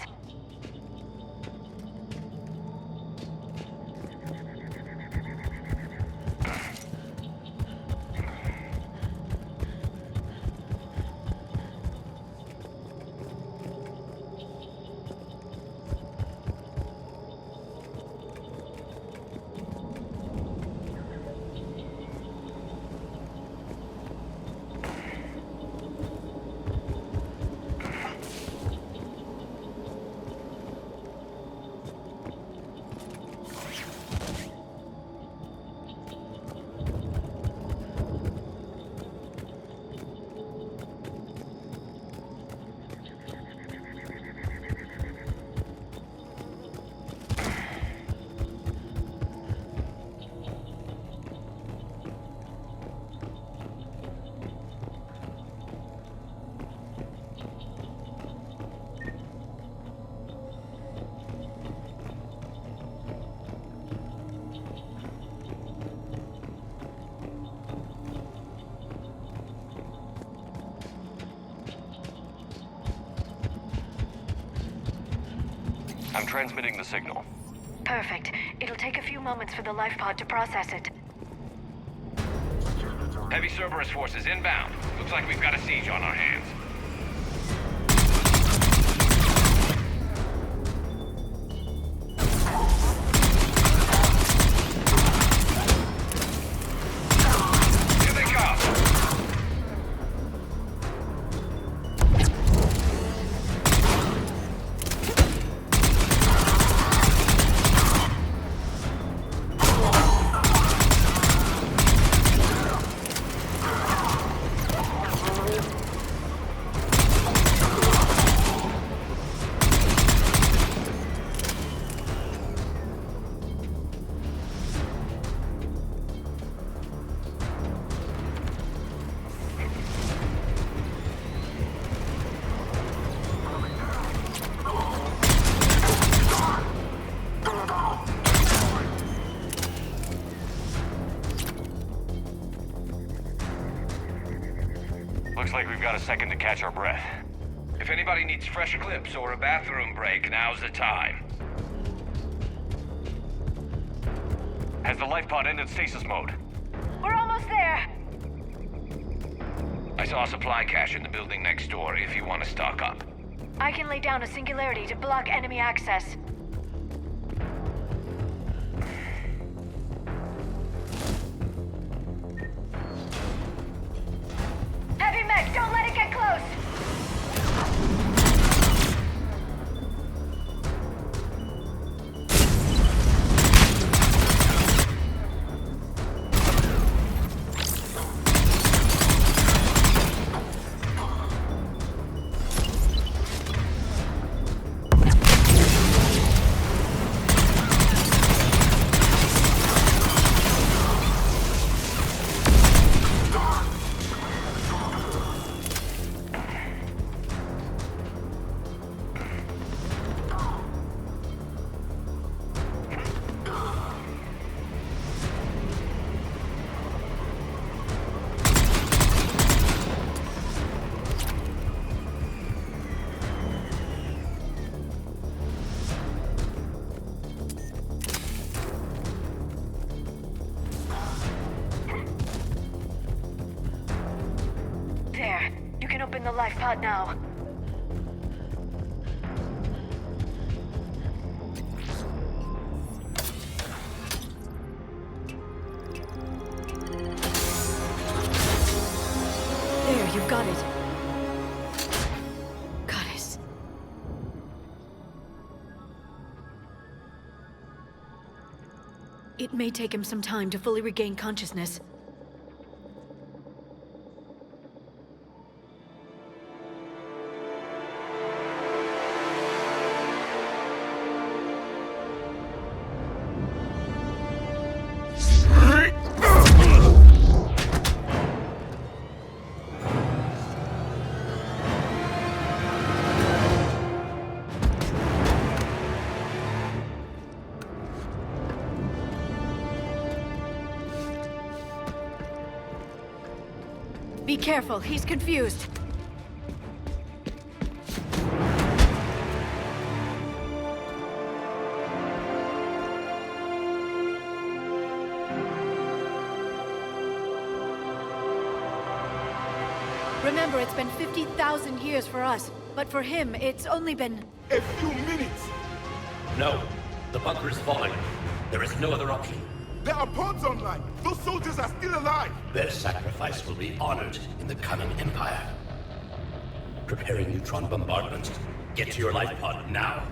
I'm transmitting the signal. Perfect. It'll take a few moments for the life pod to process it. Heavy Cerberus forces inbound. Looks like we've got a siege on our hands. Here they come! Looks like we've got a second to catch our breath. If anybody needs fresh clips or a bathroom break, now's the time. Has the life pod ended stasis mode? We're almost there! I saw a supply cache in the building next door if you want to stock up. I can lay down a singularity to block enemy access. Heavy mech, don't let it get close! There. You can open the life pod now. It may take him some time to fully regain consciousness. Be careful, he's confused. Remember, it's been 50,000 years for us, but for him, it's only been... a few minutes! No. The bunker is falling. There is no other option. There are pods online! Those soldiers are still alive! Their sacrifice will be honored in the coming Empire. Preparing neutron bombardment. Get to your life pod now.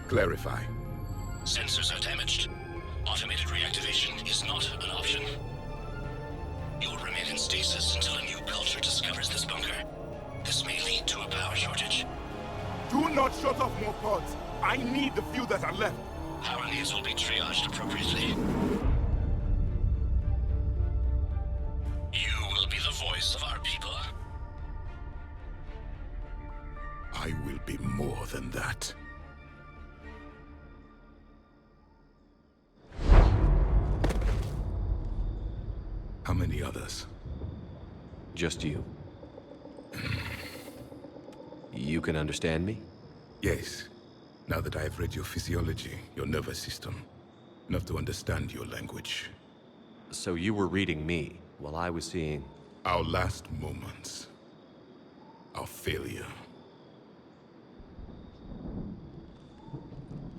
Clarify. Sensors are damaged. Automated reactivation is not an option. You will remain in stasis until a new culture discovers this bunker. This may lead to a power shortage. Do not shut off more pods. I need the few that are left. Power needs will be triaged appropriately. You will be the voice of our people. I will be more than that. How many others? Just you. You can understand me? Yes. Now that I have read your physiology, your nervous system, enough to understand your language. So you were reading me, while I was seeing... Our last moments. Our failure.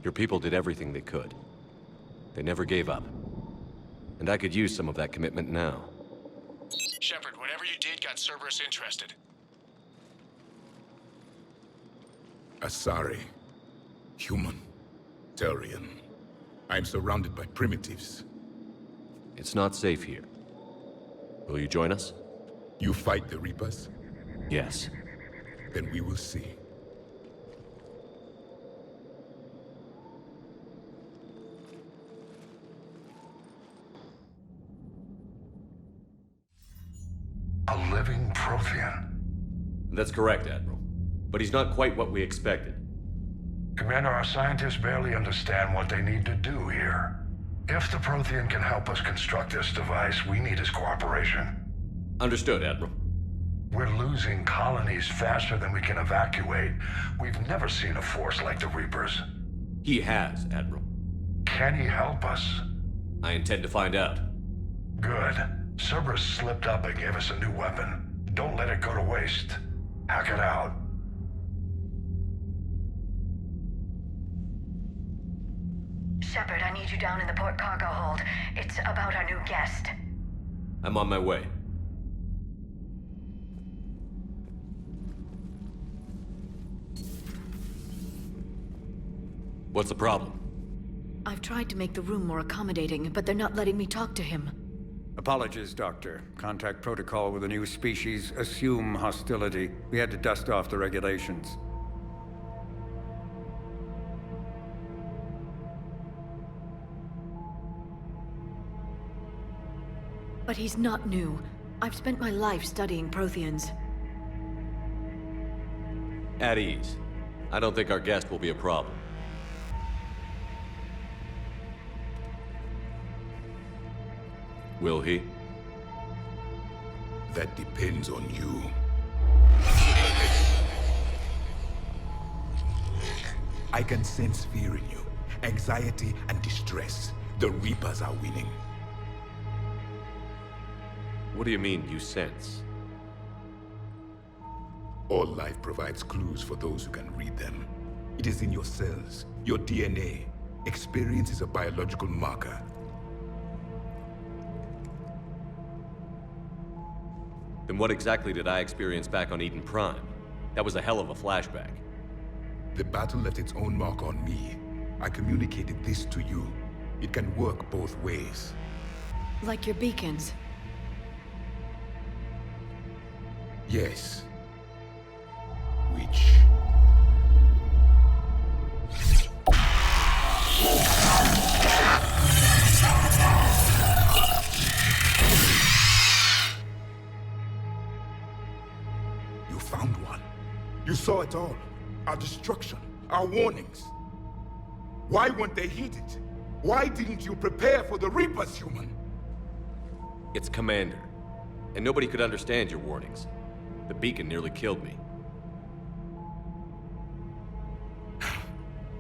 Your people did everything they could. They never gave up. And I could use some of that commitment now. Shepard, whatever you did got Cerberus interested. Asari. Human. Turian. I am surrounded by primitives. It's not safe here. Will you join us? You fight the Reapers? Yes. Then we will see. A living Prothean. That's correct, Admiral. But he's not quite what we expected. Commander, our scientists barely understand what they need to do here. If the Prothean can help us construct this device, we need his cooperation. Understood, Admiral. We're losing colonies faster than we can evacuate. We've never seen a force like the Reapers. He has, Admiral. Can he help us? I intend to find out. Good. Cerberus slipped up and gave us a new weapon. Don't let it go to waste. Hack it out. Shepard, I need you down in the port cargo hold. It's about our new guest. I'm on my way. What's the problem? I've tried to make the room more accommodating, but they're not letting me talk to him. Apologies, Doctor. Contact protocol with a new species. Assume hostility. We had to dust off the regulations. But he's not new. I've spent my life studying Protheans. At ease. I don't think our guest will be a problem. Will he? That depends on you. I can sense fear in you, anxiety and distress. The Reapers are winning. What do you mean, you sense? All life provides clues for those who can read them. It is in your cells, your DNA. Experience is a biological marker. Then what exactly did I experience back on Eden Prime? That was a hell of a flashback. The battle left its own mark on me. I communicated this to you. It can work both ways. Like your beacons. Yes. Which... You found one. You saw it all. Our destruction, our warnings. Why weren't they heeded? Why didn't you prepare for the Reapers, human? It's Commander. And nobody could understand your warnings. The beacon nearly killed me.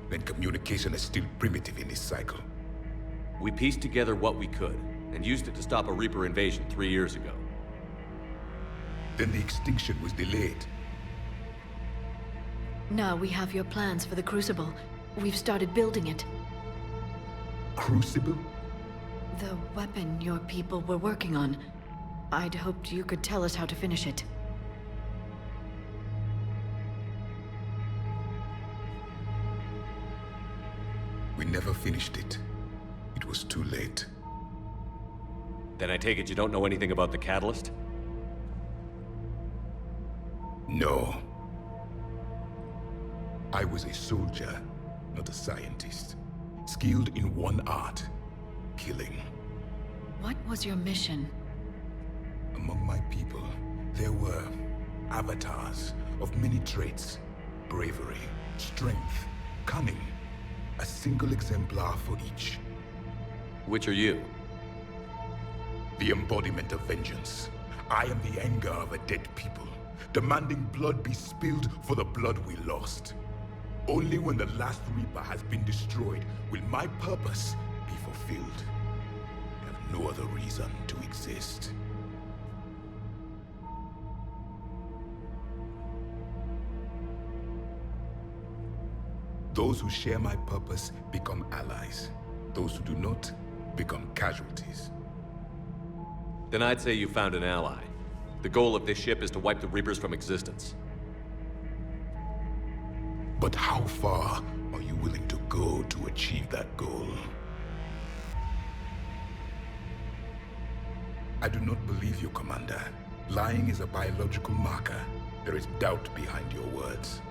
Then communication is still primitive in this cycle. We pieced together what we could, and used it to stop a Reaper invasion 3 years ago. Then the extinction was delayed. Now we have your plans for the Crucible. We've started building it. Crucible? The weapon your people were working on. I'd hoped you could tell us how to finish it. We never finished it. It was too late. Then I take it you don't know anything about the catalyst? No. I was a soldier, not a scientist. Skilled in one art, killing. What was your mission? Among my people, there were avatars of many traits. Bravery, strength, cunning. A single exemplar for each. Which are you? The embodiment of vengeance. I am the anger of a dead people, demanding blood be spilled for the blood we lost. Only when the last Reaper has been destroyed will my purpose be fulfilled. I have no other reason to exist. Those who share my purpose become allies. Those who do not become casualties. Then I'd say you found an ally. The goal of this ship is to wipe the Reapers from existence. But how far are you willing to go to achieve that goal? I do not believe you, Commander. Lying is a biological marker. There is doubt behind your words.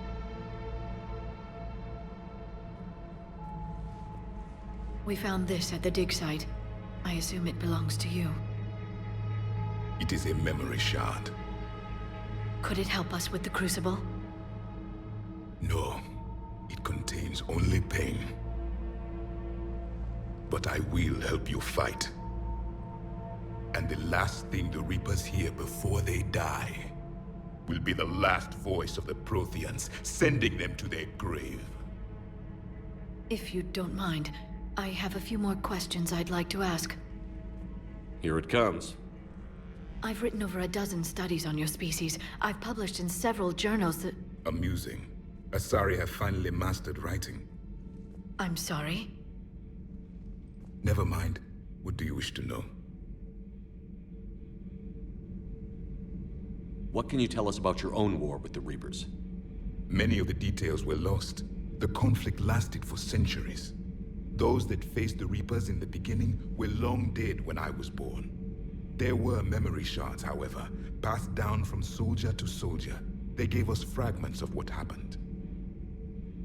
We found this at the dig site. I assume it belongs to you. It is a memory shard. Could it help us with the Crucible? No. It contains only pain. But I will help you fight. And the last thing the Reapers hear before they die will be the last voice of the Protheans, sending them to their grave. If you don't mind, I have a few more questions I'd like to ask. Here it comes. I've written over a dozen studies on your species. I've published in several journals that... Amusing. Asari have finally mastered writing. I'm sorry? Never mind. What do you wish to know? What can you tell us about your own war with the Reapers? Many of the details were lost. The conflict lasted for centuries. Those that faced the Reapers in the beginning were long dead when I was born. There were memory shards, however, passed down from soldier to soldier. They gave us fragments of what happened.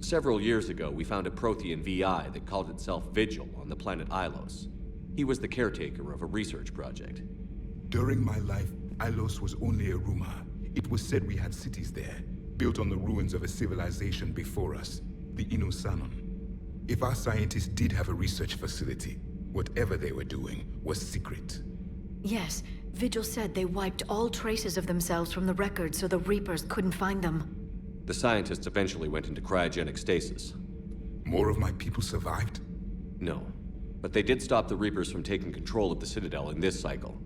Several years ago, we found a Prothean VI that called itself Vigil on the planet Ilos. He was the caretaker of a research project. During my life, Ilos was only a rumor. It was said we had cities there, built on the ruins of a civilization before us, the Inosanon. If our scientists did have a research facility, whatever they were doing was secret. Yes, Vigil said they wiped all traces of themselves from the record so the Reapers couldn't find them. The scientists eventually went into cryogenic stasis. More of my people survived? No. But they did stop the Reapers from taking control of the Citadel in this cycle.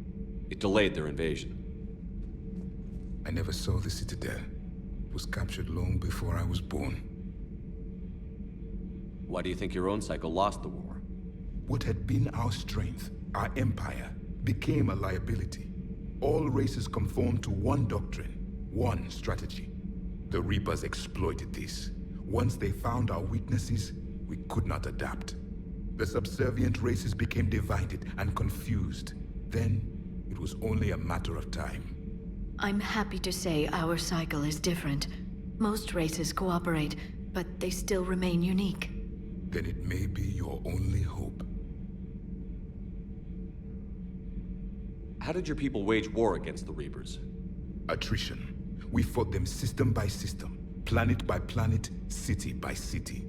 It delayed their invasion. I never saw the Citadel. It was captured long before I was born. Why do you think your own cycle lost the war? What had been our strength, our empire, became a liability. All races conformed to one doctrine, one strategy. The Reapers exploited this. Once they found our weaknesses, we could not adapt. The subservient races became divided and confused. Then, it was only a matter of time. I'm happy to say our cycle is different. Most races cooperate, but they still remain unique. Then it may be your only hope. How did your people wage war against the Reapers? Attrition. We fought them system by system, planet by planet, city by city.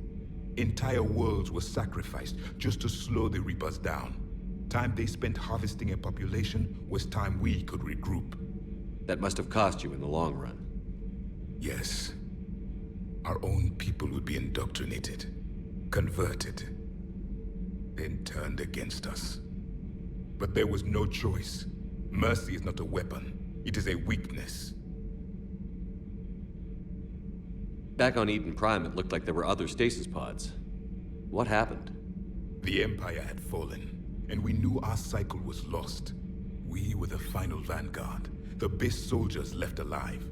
Entire worlds were sacrificed just to slow the Reapers down. Time they spent harvesting a population was time we could regroup. That must have cost you in the long run. Yes. Our own people would be indoctrinated, converted, then turned against us. But there was no choice. Mercy is not a weapon. It is a weakness. Back on Eden Prime, it looked like there were other stasis pods. What happened? The Empire had fallen, and we knew our cycle was lost. We were the final vanguard, the best soldiers left alive.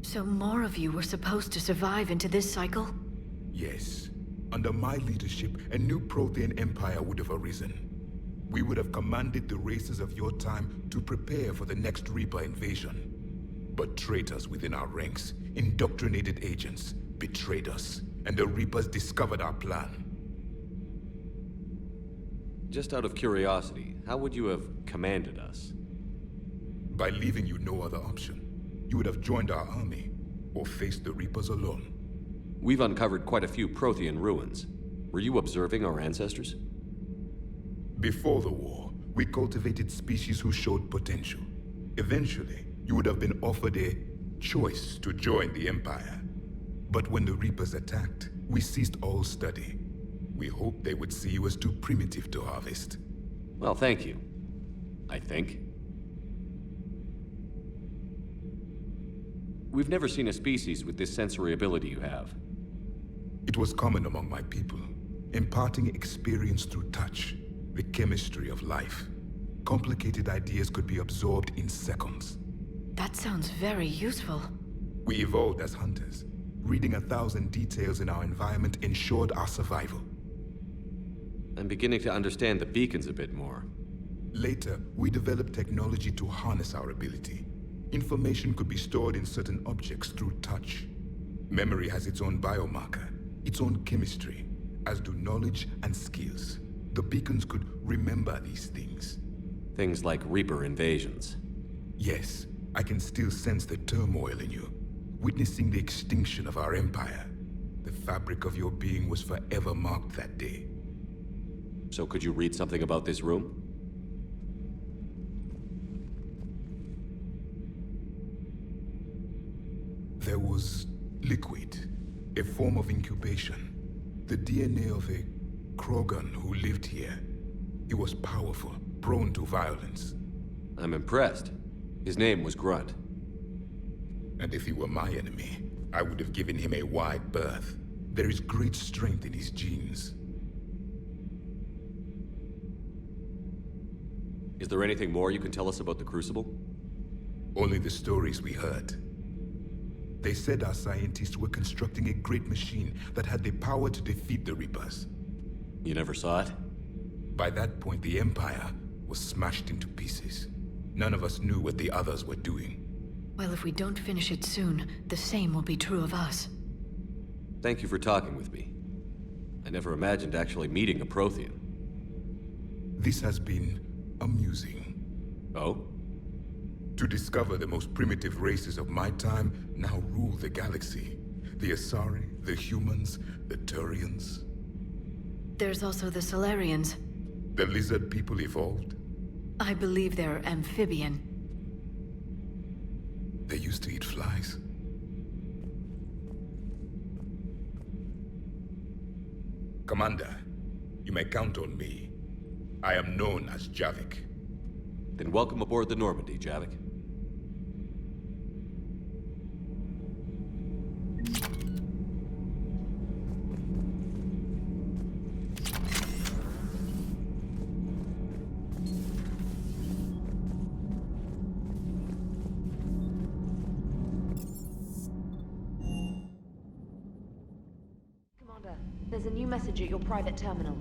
So more of you were supposed to survive into this cycle? Yes. Under my leadership, a new Prothean empire would have arisen. We would have commanded the races of your time to prepare for the next Reaper invasion. But traitors within our ranks, indoctrinated agents, betrayed us, and the Reapers discovered our plan. Just out of curiosity, how would you have commanded us? By leaving you no other option. You would have joined our army, or faced the Reapers alone. We've uncovered quite a few Prothean ruins. Were you observing our ancestors? Before the war, we cultivated species who showed potential. Eventually, you would have been offered a choice to join the Empire. But when the Reapers attacked, we ceased all study. We hoped they would see you as too primitive to harvest. Well, thank you. I think. We've never seen a species with this sensory ability you have. It was common among my people, imparting experience through touch, the chemistry of life. Complicated ideas could be absorbed in seconds. That sounds very useful. We evolved as hunters. Reading 1,000 details in our environment ensured our survival. I'm beginning to understand the beacons a bit more. Later, we developed technology to harness our ability. Information could be stored in certain objects through touch. Memory has its own biomarker, its own chemistry, as do knowledge and skills. The beacons could remember these things. Things like Reaper invasions. Yes, I can still sense the turmoil in you, witnessing the extinction of our empire. The fabric of your being was forever marked that day. So could you read something about this room? There was liquid, a form of incubation. The DNA of a Krogan who lived here. He was powerful, prone to violence. I'm impressed. His name was Grunt. And if he were my enemy, I would have given him a wide berth. There is great strength in his genes. Is there anything more you can tell us about the Crucible? Only the stories we heard. They said our scientists were constructing a great machine that had the power to defeat the Reapers. You never saw it? By that point, the Empire was smashed into pieces. None of us knew what the others were doing. Well, if we don't finish it soon, the same will be true of us. Thank you for talking with me. I never imagined actually meeting a Prothean. This has been amusing. Oh? To discover the most primitive races of my time now rule the galaxy. The Asari, the humans, the Turians. There's also the Solarians. The lizard people evolved? I believe they're amphibian. They used to eat flies. Commander, you may count on me. I am known as Javik. Then welcome aboard the Normandy, Javik. Commander, there's a new message at your private terminal.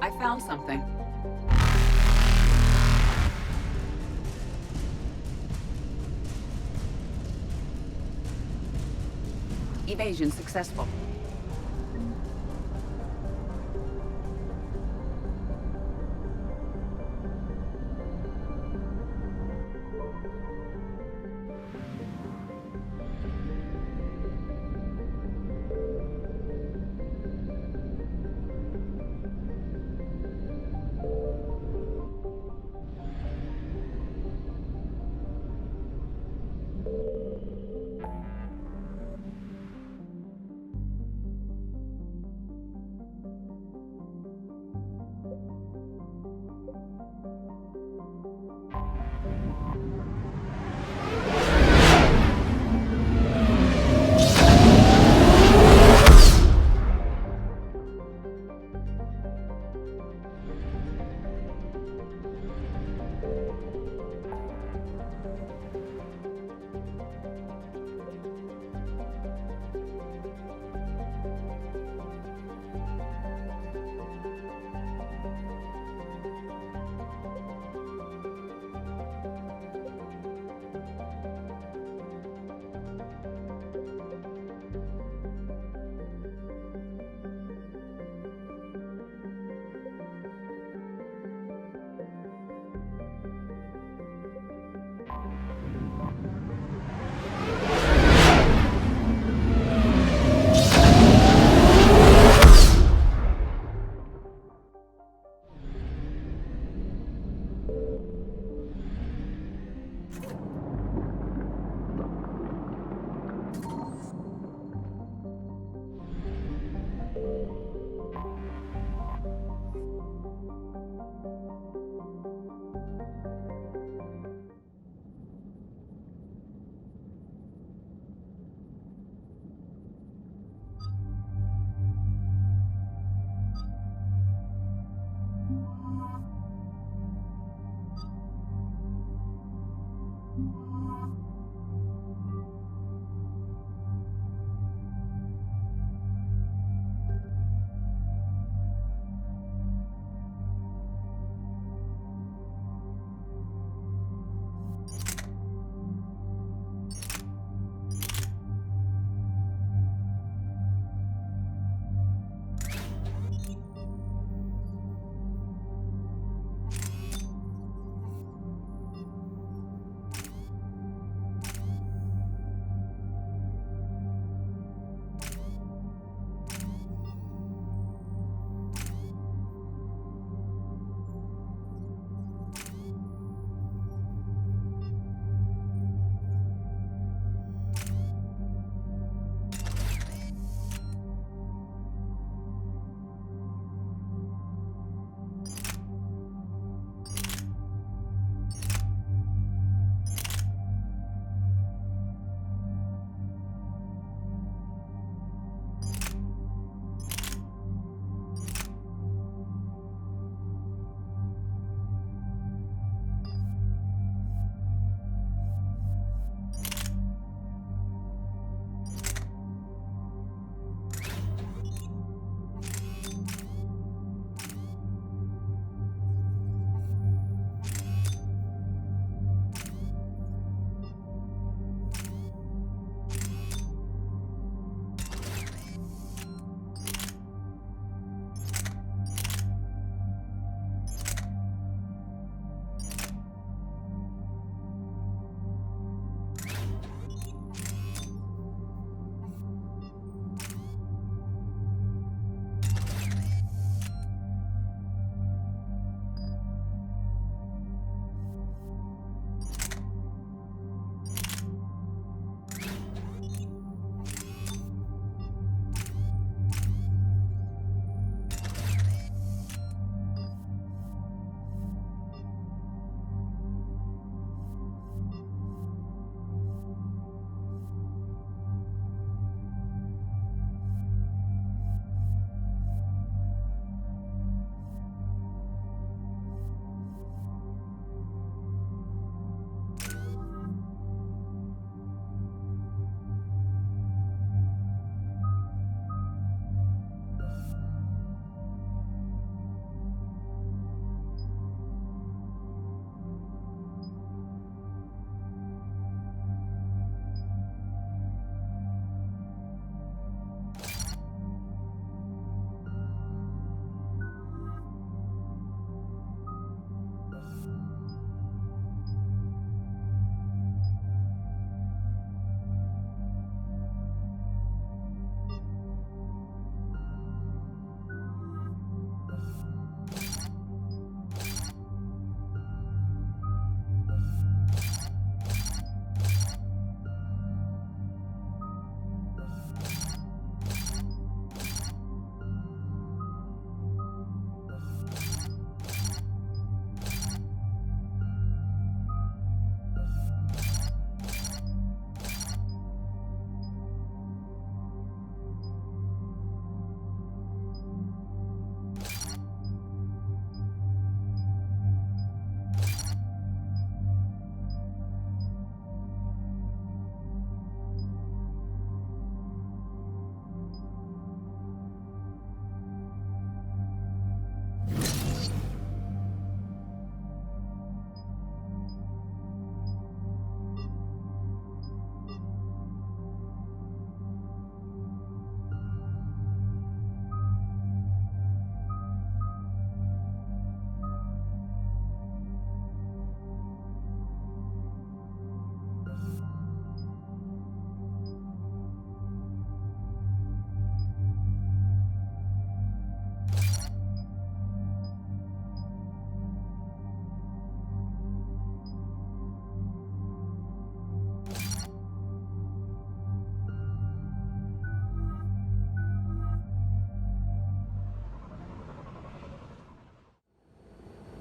I found something. Evasion successful.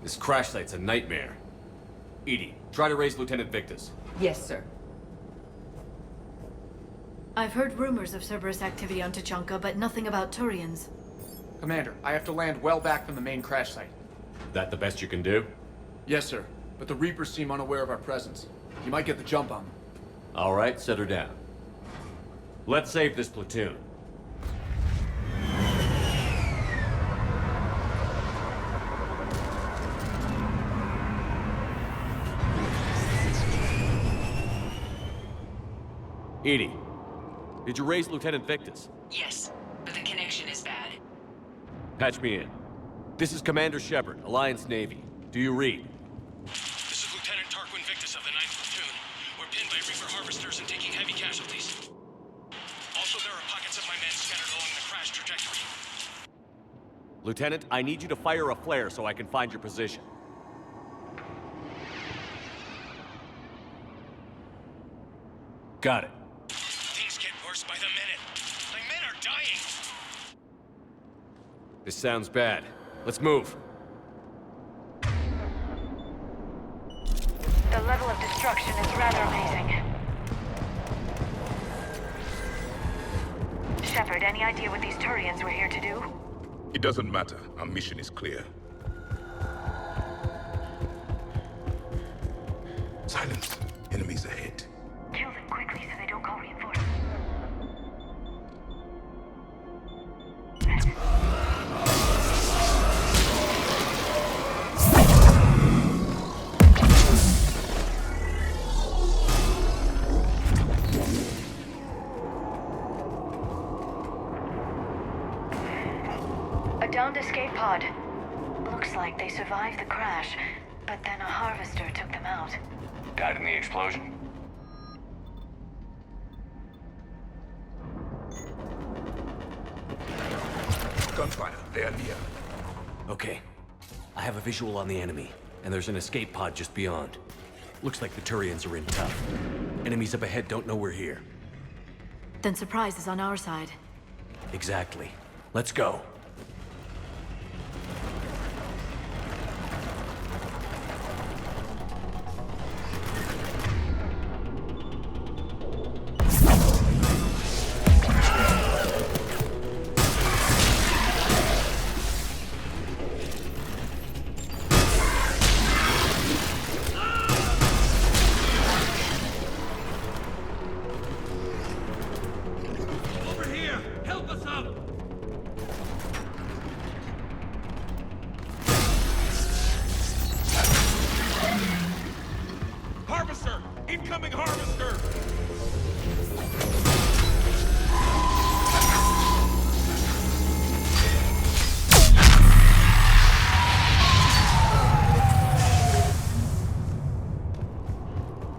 This crash site's a nightmare. Edie, try to raise Lieutenant Victus. Yes, sir. I've heard rumors of Cerberus activity on Tuchanka, but nothing about Turians. Commander, I have to land well back from the main crash site. That the best you can do? Yes, sir. But the Reapers seem unaware of our presence. You might get the jump on them. All right, set her down. Let's save this platoon. Edie, did you raise Lieutenant Victus? Yes, but the connection is bad. Patch me in. This is Commander Shepard, Alliance Navy. Do you read? This is Lieutenant Tarquin Victus of the 9th Platoon. We're pinned by Reaper harvesters and taking heavy casualties. Also, there are pockets of my men scattered along the crash trajectory. Lieutenant, I need you to fire a flare so I can find your position. Got it. Things get worse by the minute. My men are dying! This sounds bad. Let's move. The level of destruction is rather amazing. Shepard, any idea what these Turians were here to do? It doesn't matter. Our mission is clear. Silence. Enemies ahead. Kill them quickly so they don't call reinforcements. A downed escape pod. Looks like they survived the crash, but then a harvester took them out. Died in the explosion? Gunfire. They are near. Okay. I have a visual on the enemy, and there's an escape pod just beyond. Looks like the Turians are in tough. Enemies up ahead don't know we're here. Then surprise is on our side. Exactly. Let's go. Harvester! Incoming harvester!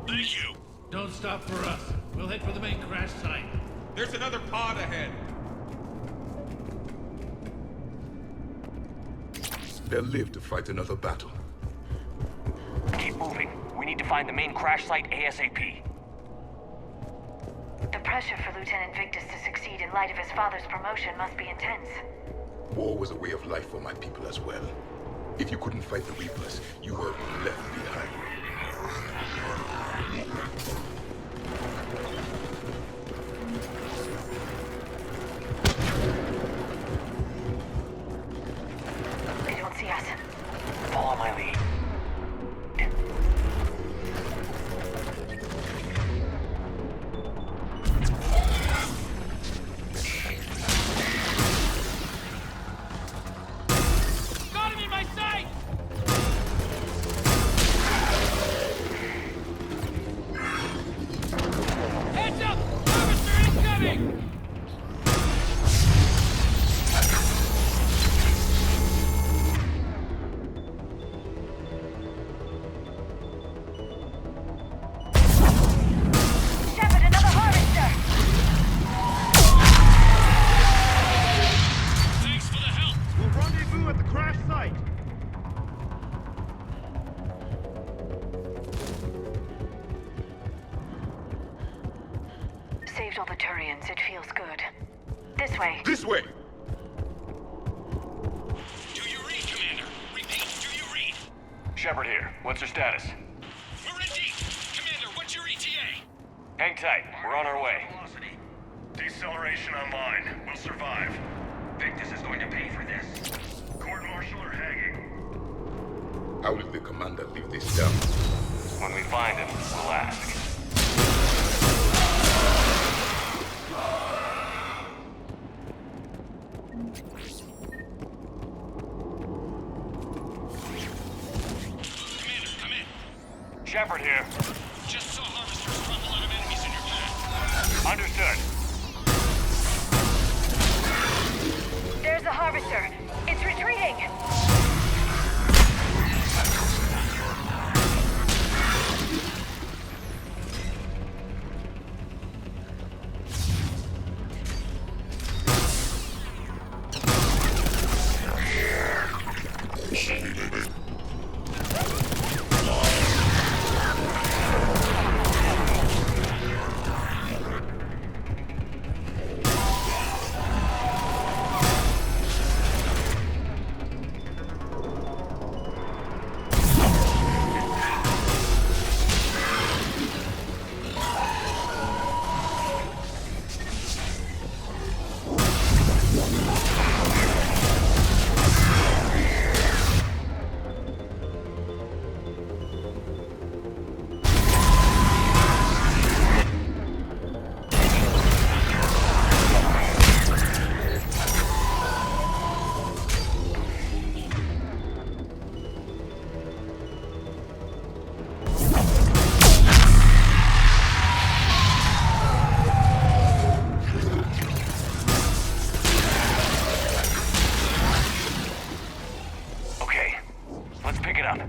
Thank you! Don't stop for us. We'll head for the main crash site. There's another pod ahead. They'll live to fight another battle. Keep moving. We need to find the main crash site ASAP. The pressure for Lieutenant Victus to succeed in light of his father's promotion must be intense. War was a way of life for my people as well. If you couldn't fight the Reapers, you were left behind. They don't see us. Follow my lead. Got him in my sight! Heads up! Harvester incoming! Shepard, another harvester! Thanks for the help! We'll rendezvous at the crash site! Saved all the Turians, it feels good. This way. This way! Do you read, Commander? Repeat, do you read? Shepard here. What's your status? We're in deep. Commander, what's your ETA? Hang tight. We're on our way. Deceleration online. We'll survive. Victus is going to pay for this. Court-martial or hanging? How will the commander live this down? When we find him, we'll ask. Commander, come in. Shepard here. Just saw harvesters drop a lot of enemies in your path. Understood. There's a harvester. It's retreating.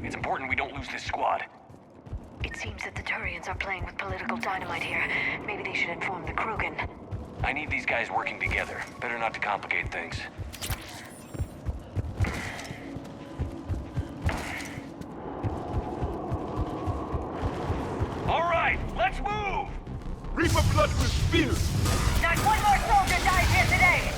It's important we don't lose this squad. It seems that the Turians are playing with political dynamite here. Maybe they should inform the Krogan. I need these guys working together. Better not to complicate things. All right, let's move! Reaper blood will spill! Not one more soldier dies here today!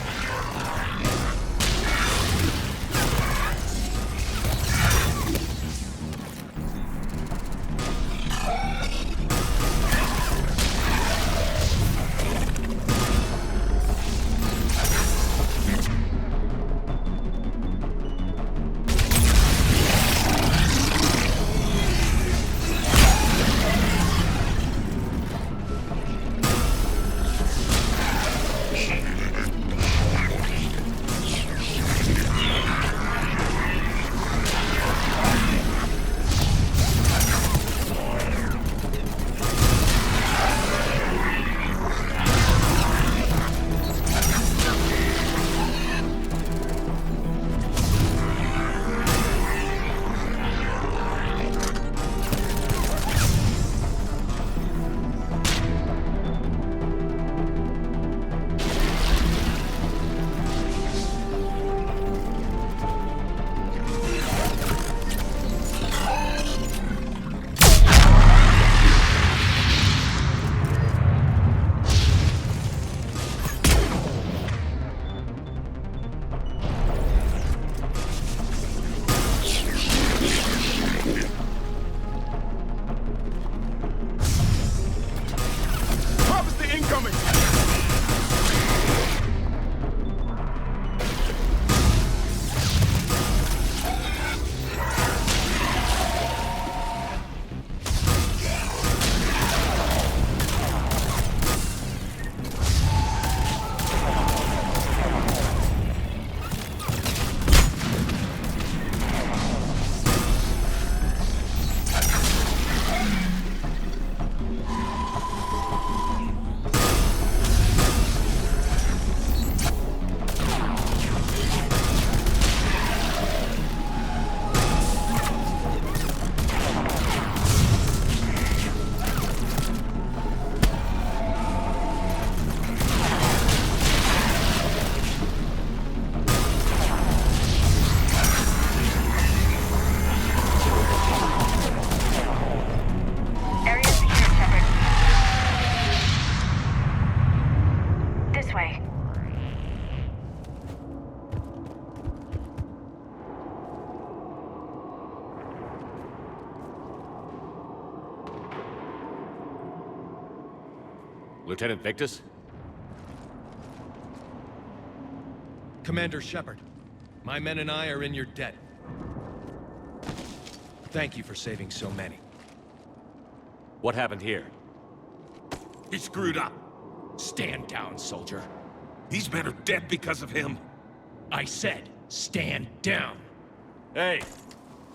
Lieutenant Victus? Commander Shepard, my men and I are in your debt. Thank you for saving so many. What happened here? He screwed up. Stand down, soldier. These men are dead because of him. I said, stand down. Hey,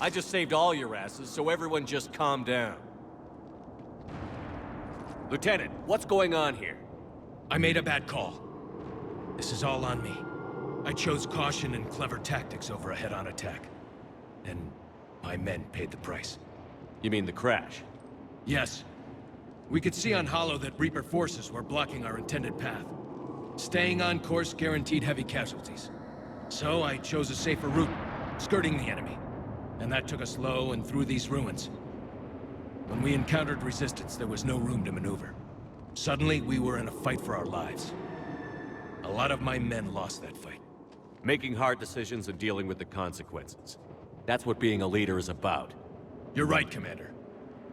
I just saved all your asses, so everyone just calm down. Lieutenant, what's going on here? I made a bad call. This is all on me. I chose caution and clever tactics over a head-on attack. And my men paid the price. You mean the crash? Yes. We could see on Hollow that Reaper forces were blocking our intended path. Staying on course guaranteed heavy casualties. So I chose a safer route, skirting the enemy. And that took us low and through these ruins. When we encountered resistance, there was no room to maneuver. Suddenly, we were in a fight for our lives. A lot of my men lost that fight. Making hard decisions and dealing with the consequences. That's what being a leader is about. You're right, Commander.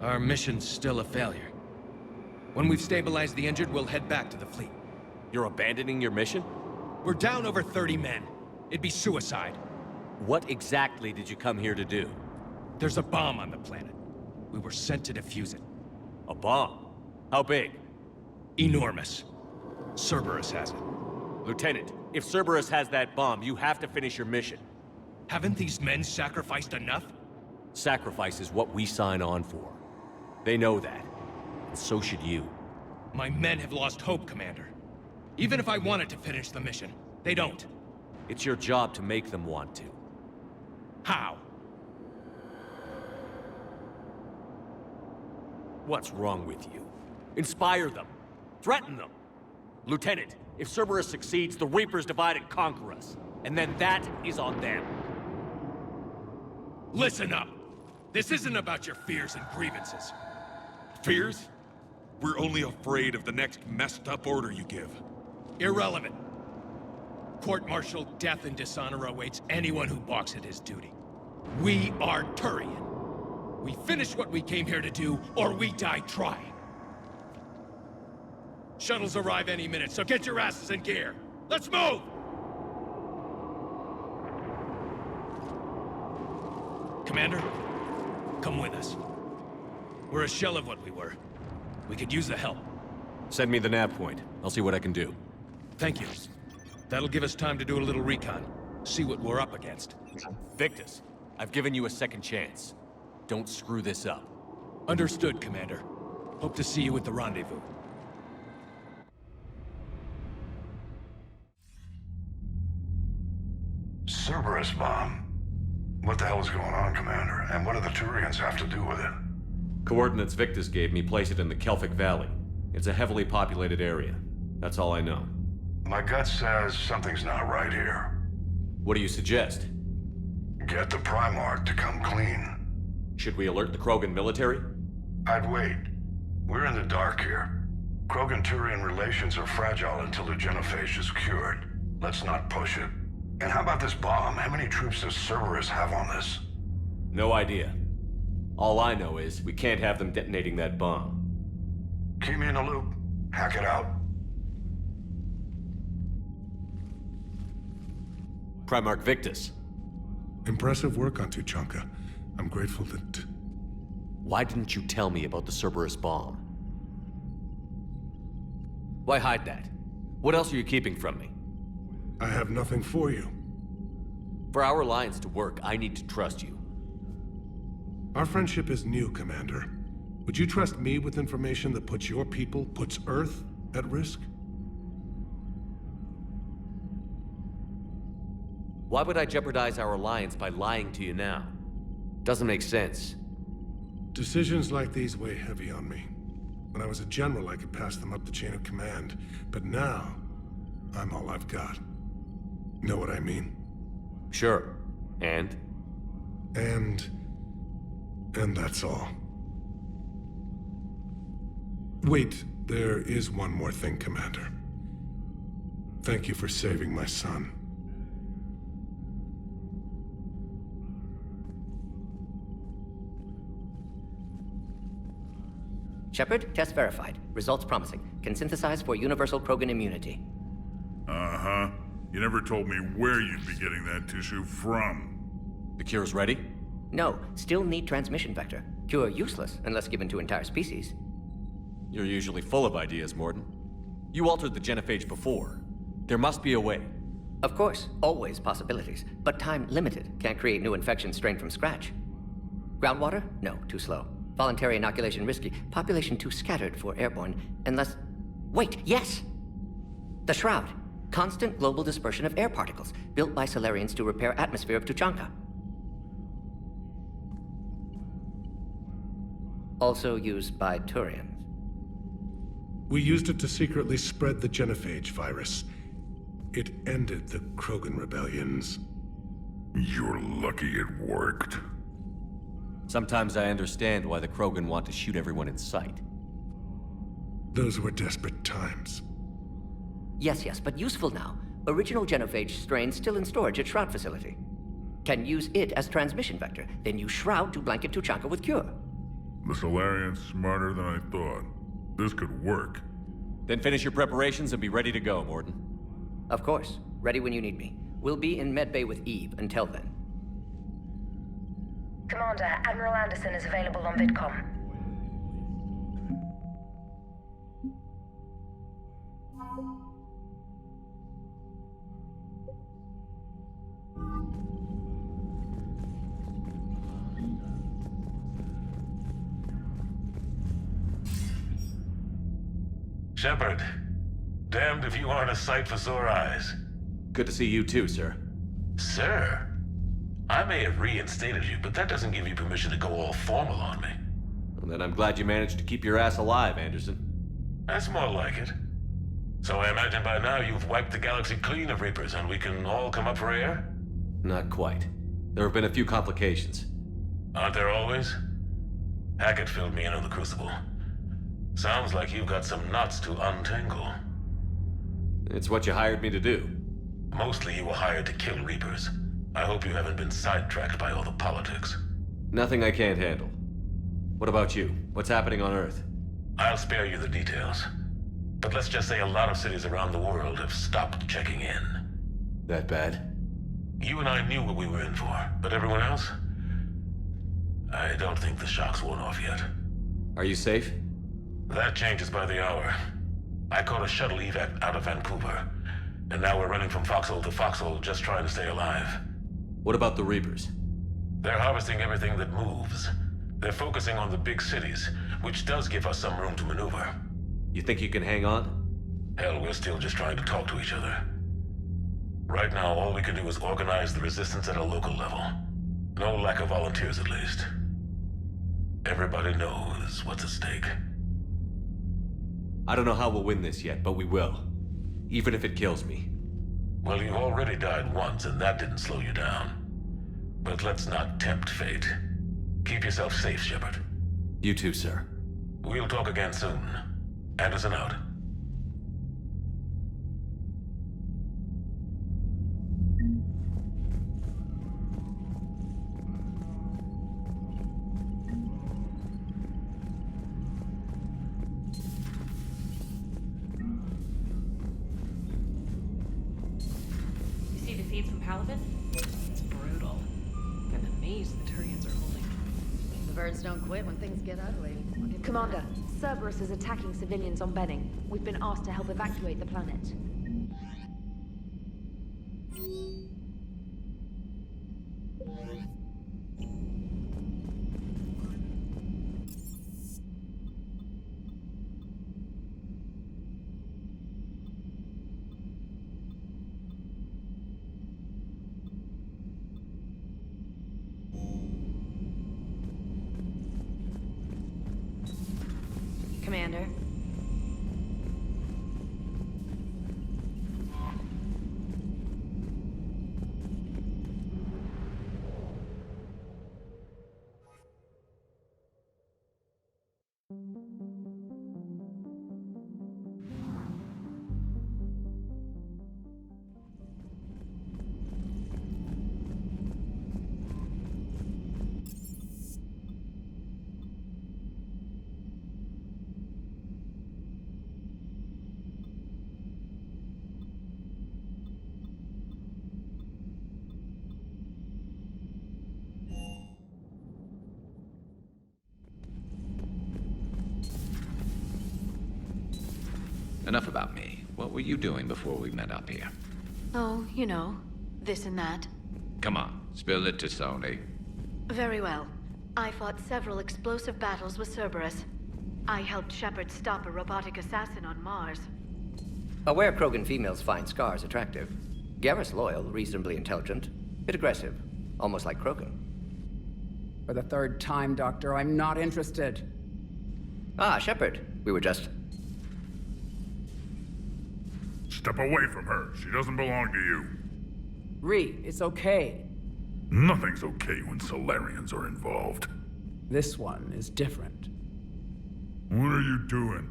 Our mission's still a failure. When we've stabilized the injured, we'll head back to the fleet. You're abandoning your mission? We're down over 30 men. It'd be suicide. What exactly did you come here to do? There's a bomb on the planet. We were sent to defuse it. A bomb? How big? Enormous. Cerberus has it. Lieutenant, if Cerberus has that bomb, you have to finish your mission. Haven't these men sacrificed enough? Sacrifice is what we sign on for. They know that. And so should you. My men have lost hope, Commander. Even if I wanted to finish the mission, they don't. It's your job to make them want to. How? What's wrong with you? Inspire them. Threaten them. Lieutenant, if Cerberus succeeds, the Reapers divide and conquer us. And then that is on them. Listen up! This isn't about your fears and grievances. Fears? We're only afraid of the next messed up order you give. Irrelevant. Court-martial death and dishonor awaits anyone who balks at his duty. We are Turian. We finish what we came here to do, or we die trying. Shuttles arrive any minute, so get your asses in gear. Let's move! Commander, come with us. We're a shell of what we were. We could use the help. Send me the nav point. I'll see what I can do. Thank you. That'll give us time to do a little recon. See what we're up against. Victus, I've given you a second chance. Don't screw this up. Understood, Commander. Hope to see you at the rendezvous. Cerberus bomb. What the hell is going on, Commander? And what do the Turians have to do with it? Coordinates Victus gave me place it in the Kelphic Valley. It's a heavily populated area. That's all I know. My gut says something's not right here. What do you suggest? Get the Primarch to come clean. Should we alert the Krogan military? I'd wait. We're in the dark here. Krogan-Turian relations are fragile until the genophage is cured. Let's not push it. And how about this bomb? How many troops does Cerberus have on this? No idea. All I know is we can't have them detonating that bomb. Keep me in the loop. Hack it out. Primarch Victus. Impressive work on Tuchanka. I'm grateful that... Why didn't you tell me about the Cerberus bomb? Why hide that? What else are you keeping from me? I have nothing for you. For our alliance to work, I need to trust you. Our friendship is new, Commander. Would you trust me with information that puts your people, puts Earth, at risk? Why would I jeopardize our alliance by lying to you now? Doesn't make sense. Decisions like these weigh heavy on me. When I was a general, I could pass them up the chain of command. But now, I'm all I've got. Know what I mean? Sure. And that's all. Wait, there is one more thing, Commander. Thank you for saving my son. Shepard, test verified. Results promising. Can synthesize for universal Krogan immunity. Uh-huh. You never told me where you'd be getting that tissue from. The cure's ready? No, still need transmission vector. Cure useless unless given to entire species. You're usually full of ideas, Mordin. You altered the genophage before. There must be a way. Of course, always possibilities, but time limited. Can't create new infection strain from scratch. Groundwater? No, too slow. Voluntary inoculation risky. Population too scattered for airborne, unless... Wait, yes! The Shroud. Constant global dispersion of air particles, built by Solarians to repair atmosphere of Tuchanka. Also used by Turians. We used it to secretly spread the genophage virus. It ended the Krogan rebellions. You're lucky it worked. Sometimes I understand why the Krogan want to shoot everyone in sight. Those were desperate times. Yes, but useful now. Original genophage strain still in storage at Shroud facility. Can use it as transmission vector, then use Shroud to blanket Tuchanka with cure. The Solarian's smarter than I thought. This could work. Then finish your preparations and be ready to go, Mordin. Of course. Ready when you need me. We'll be in medbay with Eve until then. Commander, Admiral Anderson is available on VidCom. Shepard, damned if you aren't a sight for sore eyes. Good to see you too, sir. Sir? I may have reinstated you, but that doesn't give you permission to go all formal on me. Well, then I'm glad you managed to keep your ass alive, Anderson. That's more like it. So I imagine by now you've wiped the galaxy clean of Reapers and we can all come up for air? Not quite. There have been a few complications. Aren't there always? Hackett filled me in on the Crucible. Sounds like you've got some knots to untangle. It's what you hired me to do. Mostly you were hired to kill Reapers. I hope you haven't been sidetracked by all the politics. Nothing I can't handle. What about you? What's happening on Earth? I'll spare you the details. But let's just say a lot of cities around the world have stopped checking in. That bad? You and I knew what we were in for, but everyone else? I don't think the shock's worn off yet. Are you safe? That changes by the hour. I caught a shuttle evac out of Vancouver, and now we're running from foxhole to foxhole just trying to stay alive. What about the Reapers? They're harvesting everything that moves. They're focusing on the big cities, which does give us some room to maneuver. You think you can hang on? Hell, we're still just trying to talk to each other. Right now, all we can do is organize the resistance at a local level. No lack of volunteers, at least. Everybody knows what's at stake. I don't know how we'll win this yet, but we will. Even if it kills me. Well, you've already died once, and that didn't slow you down. But let's not tempt fate. Keep yourself safe, Shepard. You too, sir. We'll talk again soon. Anderson out. Feeds from Paladin? It's brutal. I'm amazed the Turians are holding. The birds don't quit when things get ugly. Commander, Cerberus is attacking civilians on Benning. We've been asked to help evacuate the planet. Commander. Enough about me. What were you doing before we met up here? Oh, you know, this and that. Come on, spill it to Sony. Very well. I fought several explosive battles with Cerberus. I helped Shepard stop a robotic assassin on Mars. Aware Krogan females find Scars attractive. Garrus loyal, reasonably intelligent, bit aggressive, almost like Krogan. For the third time, Doctor, I'm not interested. Ah, Shepard. We were just... Step away from her. She doesn't belong to you. Ree, it's okay. Nothing's okay when Solarians are involved. This one is different. What are you doing?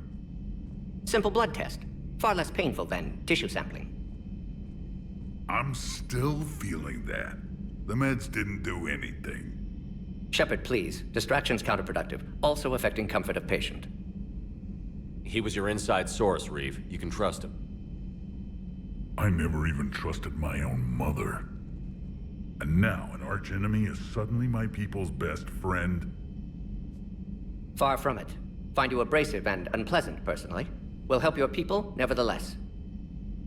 Simple blood test. Far less painful than tissue sampling. I'm still feeling that. The meds didn't do anything. Shepard, please. Distraction's counterproductive, also affecting comfort of patient. He was your inside source, Reeve. You can trust him. I never even trusted my own mother. And now an archenemy is suddenly my people's best friend? Far from it. Find you abrasive and unpleasant, personally. Will help your people, nevertheless.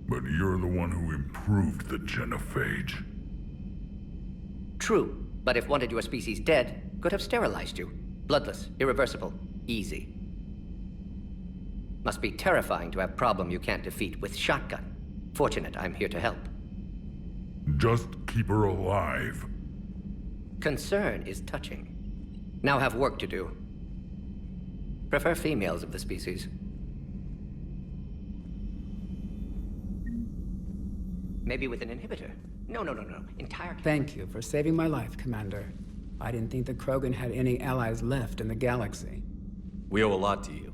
But you're the one who improved the genophage. True, but if wanted your species dead, could have sterilized you. Bloodless, irreversible, easy. Must be terrifying to have problem you can't defeat with shotgun. Fortunate I'm here to help. Just keep her alive. Concern is touching. Now have work to do. Prefer females of the species. Maybe with an inhibitor. No. Entire... Thank you for saving my life, Commander. I didn't think the Krogan had any allies left in the galaxy. We owe a lot to you,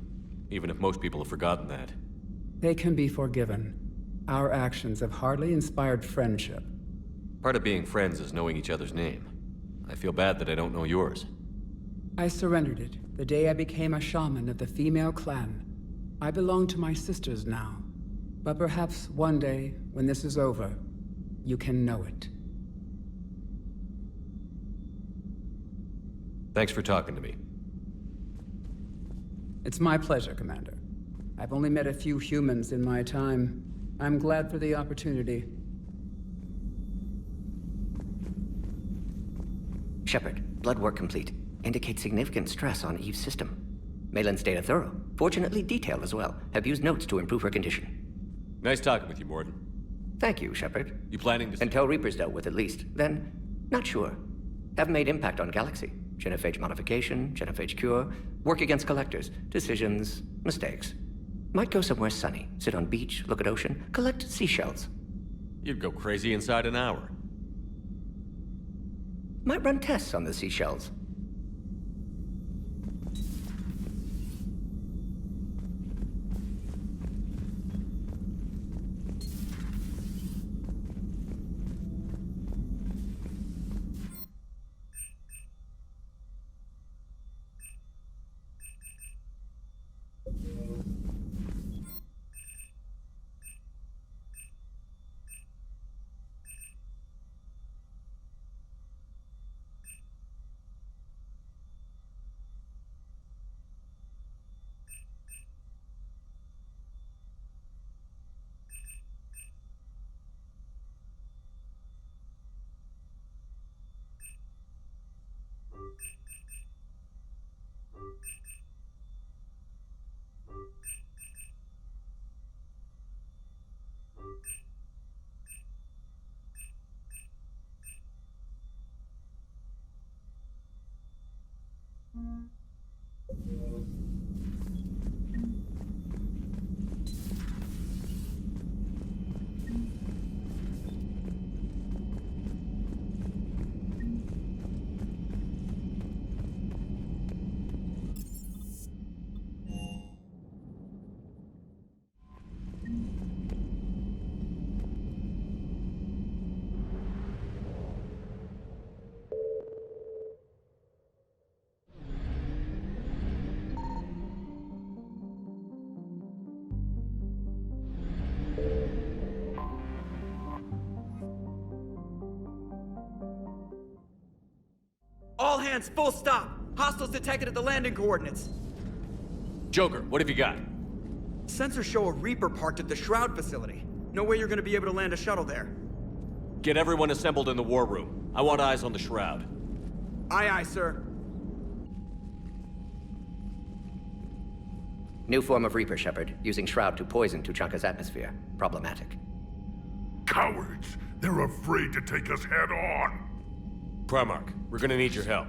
even if most people have forgotten that. They can be forgiven. Our actions have hardly inspired friendship. Part of being friends is knowing each other's name. I feel bad that I don't know yours. I surrendered it the day I became a shaman of the female clan. I belong to my sisters now. But perhaps one day, when this is over, you can know it. Thanks for talking to me. It's my pleasure, Commander. I've only met a few humans in my time. I'm glad for the opportunity. Shepard, blood work complete. Indicates significant stress on Eve's system. Malin's data thorough. Fortunately detailed as well. Have used notes to improve her condition. Nice talking with you, Morden. Thank you, Shepard. You planning to... Until Reaper's dealt with, at least. Then, not sure. Haven't made impact on Galaxy. Genophage modification, genophage cure, work against collectors, decisions, mistakes. Might go somewhere sunny, sit on beach, look at ocean, collect seashells. You'd go crazy inside an hour. Might run tests on the seashells. All hands, full stop! Hostiles detected at the landing coordinates. Joker, what have you got? Sensors show a Reaper parked at the Shroud facility. No way you're gonna be able to land a shuttle there. Get everyone assembled in the war room. I want eyes on the Shroud. Aye, aye, sir. New form of Reaper, Shepard, using Shroud to poison Tuchanka's atmosphere. Problematic. Cowards! They're afraid to take us head-on! Primarch, we're gonna need your help.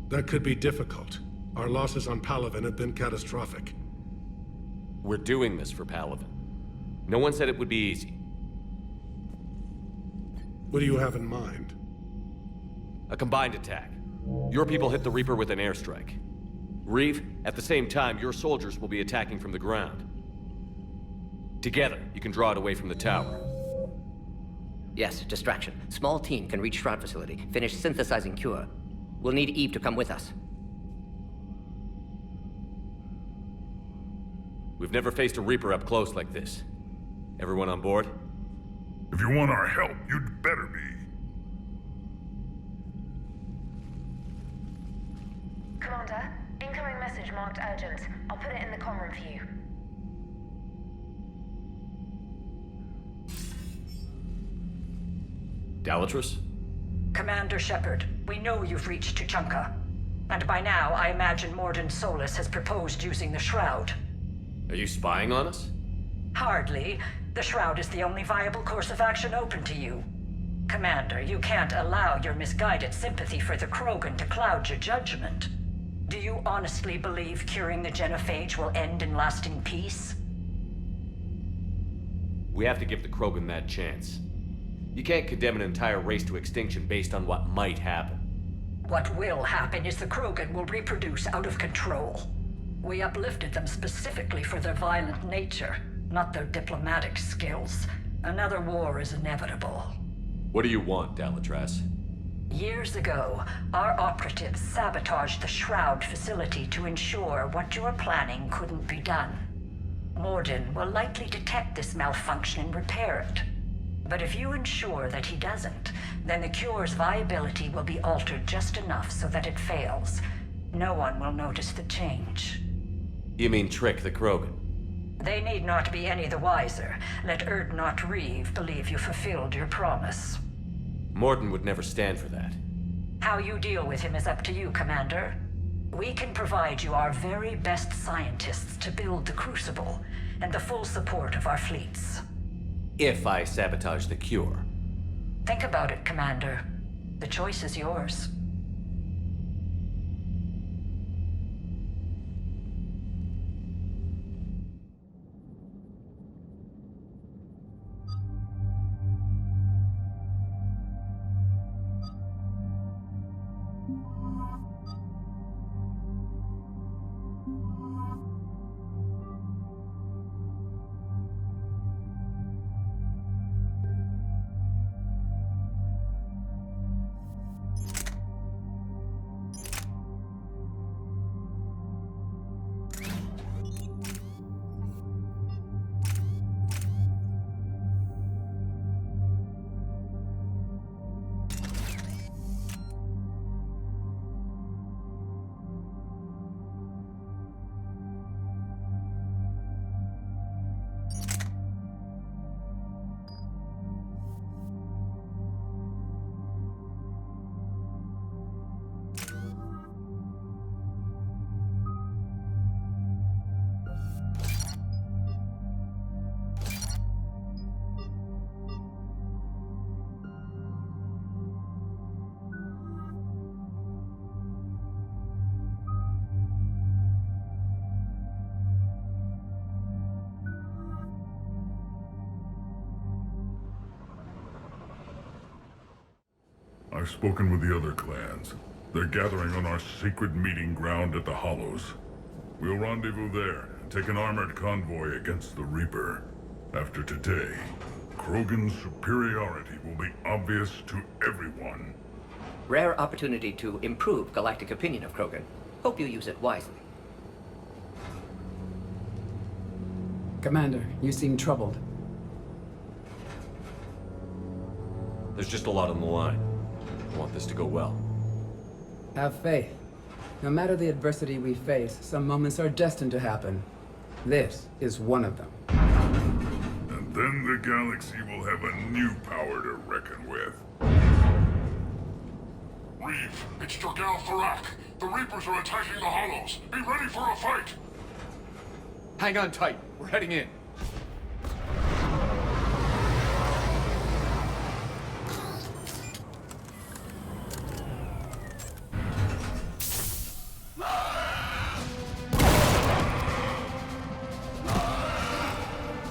That could be difficult. Our losses on Palaven have been catastrophic. We're doing this for Palaven. No one said it would be easy. What do you have in mind? A combined attack. Your people hit the Reaper with an airstrike. Reeve, at the same time, your soldiers will be attacking from the ground. Together, you can draw it away from the tower. Yes, distraction. Small team can reach Shroud facility, finish synthesizing cure. We'll need Eve to come with us. We've never faced a Reaper up close like this. Everyone on board? If you want our help, you'd better be. Commander, incoming message marked urgent. I'll put it in the comm room for you. Dalatrus? Commander Shepard, we know you've reached Tuchanka. And by now, I imagine Morden Solus has proposed using the Shroud. Are you spying on us? Hardly. The Shroud is the only viable course of action open to you. Commander, you can't allow your misguided sympathy for the Krogan to cloud your judgment. Do you honestly believe curing the genophage will end in lasting peace? We have to give the Krogan that chance. You can't condemn an entire race to extinction based on what might happen. What will happen is the Krogan will reproduce out of control. We uplifted them specifically for their violent nature, not their diplomatic skills. Another war is inevitable. What do you want, Dalatrus? Years ago, our operatives sabotaged the Shroud facility to ensure what you were planning couldn't be done. Morden will likely detect this malfunction and repair it. But if you ensure that he doesn't, then the cure's viability will be altered just enough so that it fails. No one will notice the change. You mean trick the Krogan? They need not be any the wiser. Let Erdnot Reeve believe you fulfilled your promise. Morden would never stand for that. How you deal with him is up to you, Commander. We can provide you our very best scientists to build the Crucible, and the full support of our fleets. If I sabotage the cure. Think about it, Commander. The choice is yours. I've spoken with the other clans. They're gathering on our secret meeting ground at the Hollows. We'll rendezvous there and take an armored convoy against the Reaper. After today, Krogan's superiority will be obvious to everyone. Rare opportunity to improve galactic opinion of Krogan. Hope you use it wisely. Commander, you seem troubled. There's just a lot on the line. I want this to go well. Have faith. No matter the adversity we face, some moments are destined to happen. This is one of them. And then the galaxy will have a new power to reckon with. Reeve, it's Jorgal Farak. The Reapers are attacking the Hollows. Be ready for a fight! Hang on tight. We're heading in.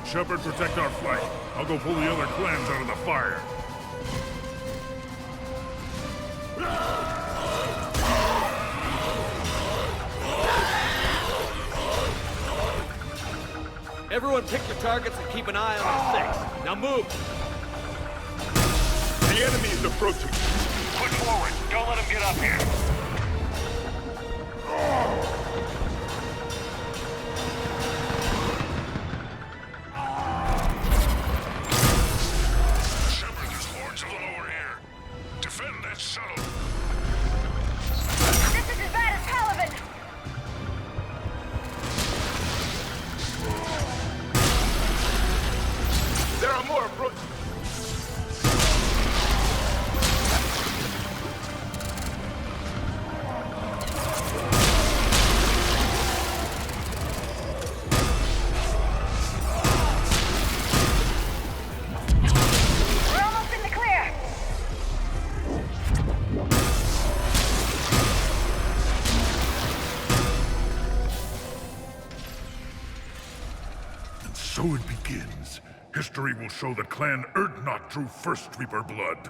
Shepard, protect our flank. I'll go pull the other clans out of the fire. Everyone pick your targets and keep an eye on the 6. Now move! The enemy is approaching. Push forward. Don't let him get up here. Shepard, there's hordes of them over here. Defend that shuttle. This is as bad as Paladin! There are more approaching. We're almost in the clear! And so it begins. History will show that Clan Erdnot drew first Reaper blood.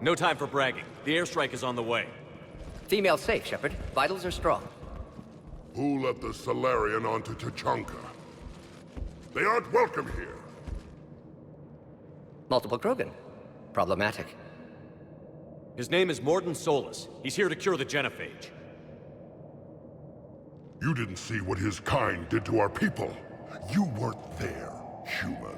No time for bragging. The airstrike is on the way. Female safe, Shepard. Vitals are strong. Who let the Solarian onto Tachanka? They aren't welcome here. Multiple Krogan. Problematic. His name is Morden Solus. He's here to cure the genophage. You didn't see what his kind did to our people. You weren't there, human.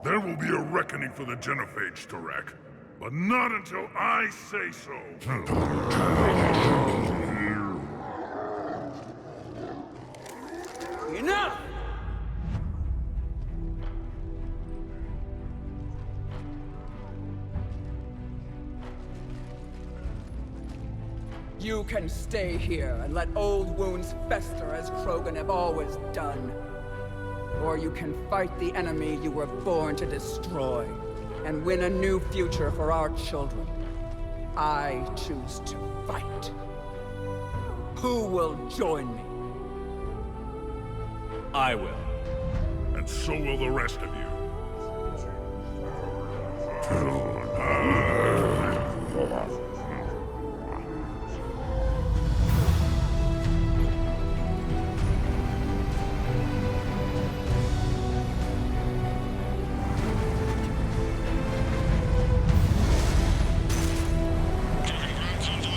There will be a reckoning for the genophage, Tarak. But not until I say so. Enough! You can stay here and let old wounds fester as Krogan have always done. Or you can fight the enemy you were born to destroy and win a new future for our children. I choose to fight. Who will join me? I will. And so will the rest of you.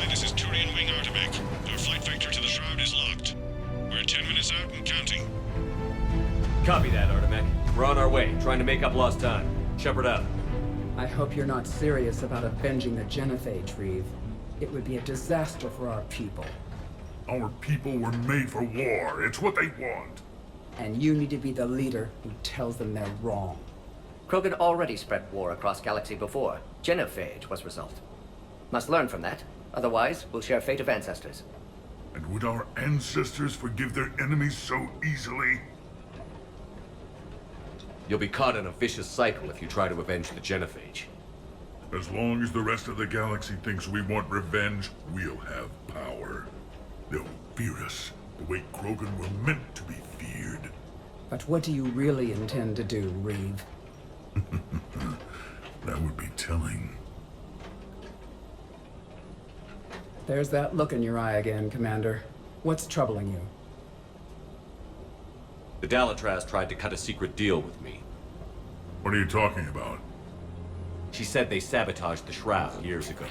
This is Turian Wing Artemek. Our flight vector to the Shroud is locked. We're 10 minutes out and counting. Copy that, Artemek. We're on our way, trying to make up lost time. Shepard out. I hope you're not serious about avenging the genophage, Reeve. It would be a disaster for our people. Our people were made for war. It's what they want. And you need to be the leader who tells them they're wrong. Krogan already spread war across galaxy before. Genophage was result. Must learn from that. Otherwise, we'll share fate of ancestors. And would our ancestors forgive their enemies so easily? You'll be caught in a vicious cycle if you try to avenge the genophage. As long as the rest of the galaxy thinks we want revenge, we'll have power. They'll fear us the way Krogan were meant to be feared. But what do you really intend to do, Reeve? That would be telling. There's that look in your eye again, Commander. What's troubling you? The Dalatraz tried to cut a secret deal with me. What are you talking about? She said they sabotaged the Shroud years ago.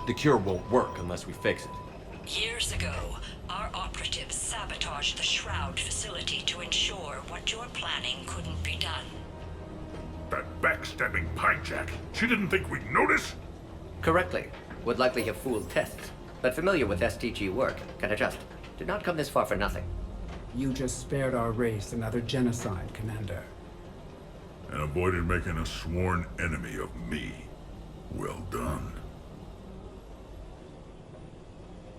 The cure won't work unless we fix it. Years ago, our operatives sabotaged the Shroud facility to ensure what you're planning couldn't be done. That backstabbing pinejack. She didn't think we'd notice? Correctly. Would likely have fooled tests. but familiar with STG work, can adjust. Did not come this far for nothing. You just spared our race another genocide, Commander. And avoided making a sworn enemy of me. Well done.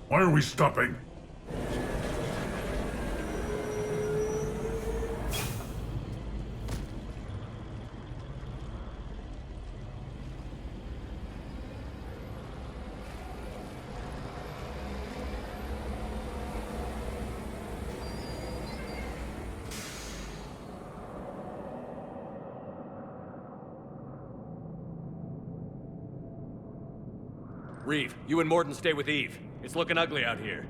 Why are we stopping? Reeve, you and Morden stay with Eve. It's looking ugly out here.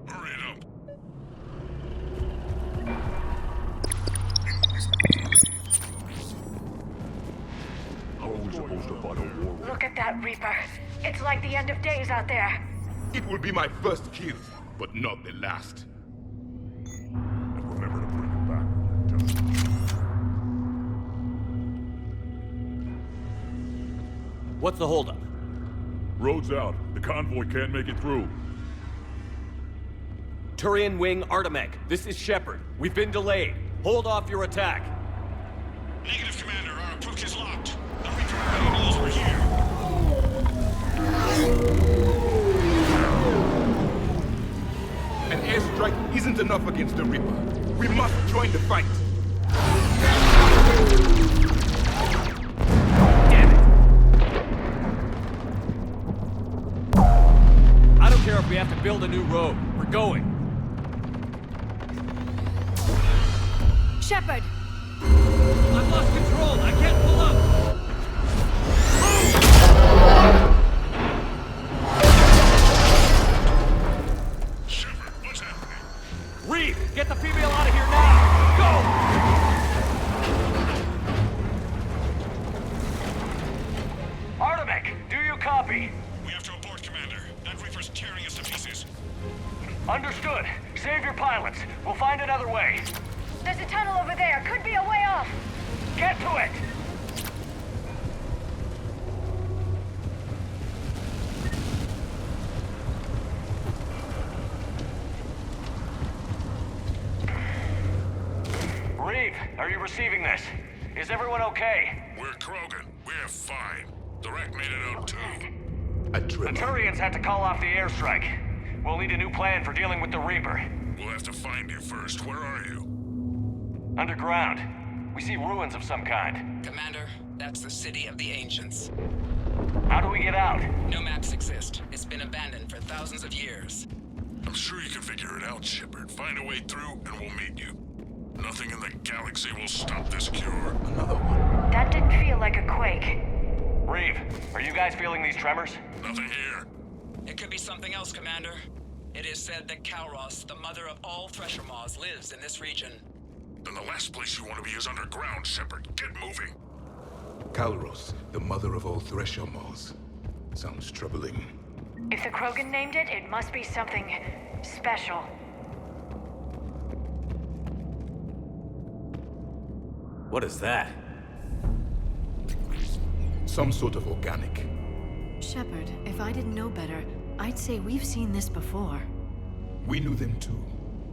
Hurry it up. How are we supposed to fight a war? Look at that Reaper. It's like the end of days out there. It will be my first kill, but not the last. And remember to bring it back when you're done. What's the holdup? Road's out. The convoy can't make it through. Turian Wing Artemek, this is Shepard. We've been delayed. Hold off your attack. Negative, Commander. Our approach is locked. The Reaper already knows we're here. An airstrike isn't enough against the Reaper. We must join the fight. I don't care if we have to build a new road. We're going. Shepard! I've lost control. I can't pull up. Shepard, what's happening? Reeve, get the female out of here now! Go! Artemek, do you copy? We have to abort, Commander. That Reaper's tearing us to pieces. Understood. Save your pilots. We'll find another way. There's a tunnel over there. Could be a way off. Get to it! Reeve, are you receiving this? Is everyone okay? We're Krogan. We're fine. The wreck made it out too. A The tremor. Turians had to call off the airstrike. We'll need a new plan for dealing with the Reaper. We'll have to find you first. Where are you? Underground. We see ruins of some kind. Commander, that's the City of the Ancients. How do we get out? No maps exist. It's been abandoned for thousands of years. I'm sure you can figure it out, Shepard. Find a way through, and we'll meet you. Nothing in the galaxy will stop this cure. Another one. That didn't feel like a quake. Reeve, are you guys feeling these tremors? Nothing here. It could be something else, Commander. It is said that Kalros, the mother of all Thresher Maws, lives in this region. Then the last place you want to be is underground, Shepard. Get moving. Kalros, the mother of all Thresher Maws. Sounds troubling. If the Krogan named it, it must be something special. What is that? Some sort of organic. Shepard, if I didn't know better, I'd say we've seen this before. We knew them too.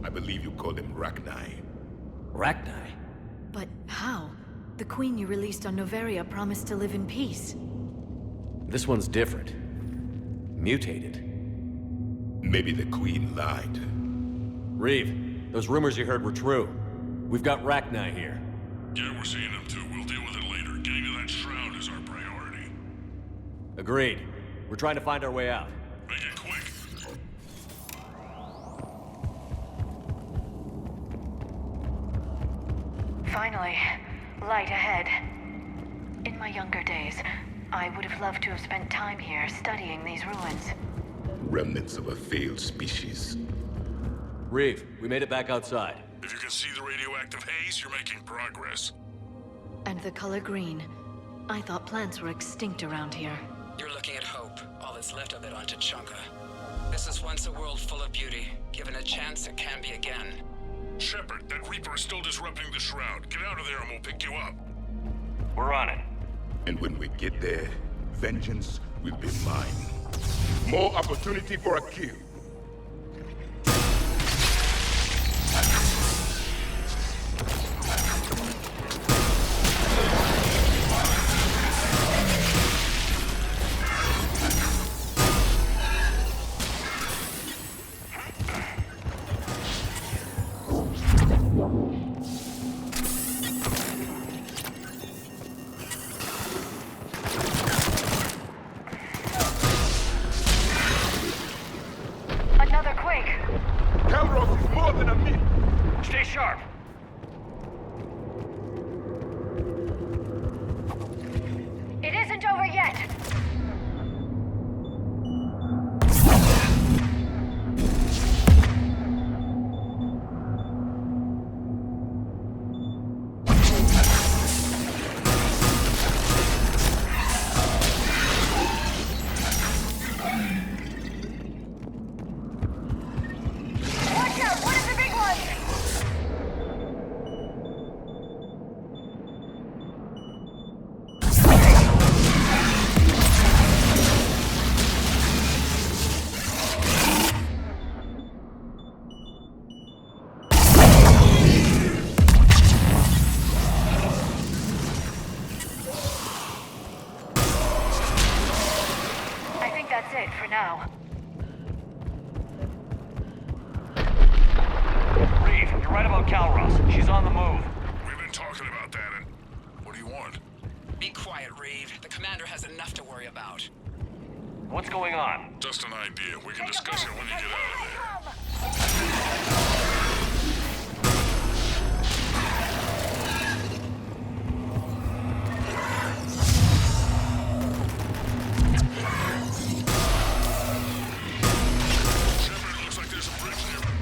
I believe you call them Rachni. Rachni? But how? The queen you released on Noveria promised to live in peace. This one's different. Mutated. Maybe the queen lied. Reeve, those rumors you heard were true. We've got Rachni here. Yeah, we're seeing them too. We'll deal with it later. Getting to that shroud is our priority. Agreed. We're trying to find our way out. Make it quick. Finally, light ahead. In my younger days, I would have loved to have spent time here studying these ruins. Remnants of a failed species. Reeve, we made it back outside. If you can see the radioactive haze, you're making progress. And the color green. I thought plants were extinct around here. You're looking at hope, all that's left of it on Tuchanka. This is once a world full of beauty. Given a chance, it can be again. Shepard, that Reaper is still disrupting the shroud. Get out of there and we'll pick you up. We're on it. And when we get there, vengeance will be mine. More opportunity for a kill. Another quake. Calros is more than a myth. Stay sharp. It isn't over yet. Watch out! One of the big ones! I think that's it for now. Reeve, you're right about Calros. She's on the move. We've been talking about that, and what do you want? Be quiet, Reeve. The commander has enough to worry about. What's going on? Just an idea. We can discuss it when you get out of there. Shepard, looks like there's a bridge nearby.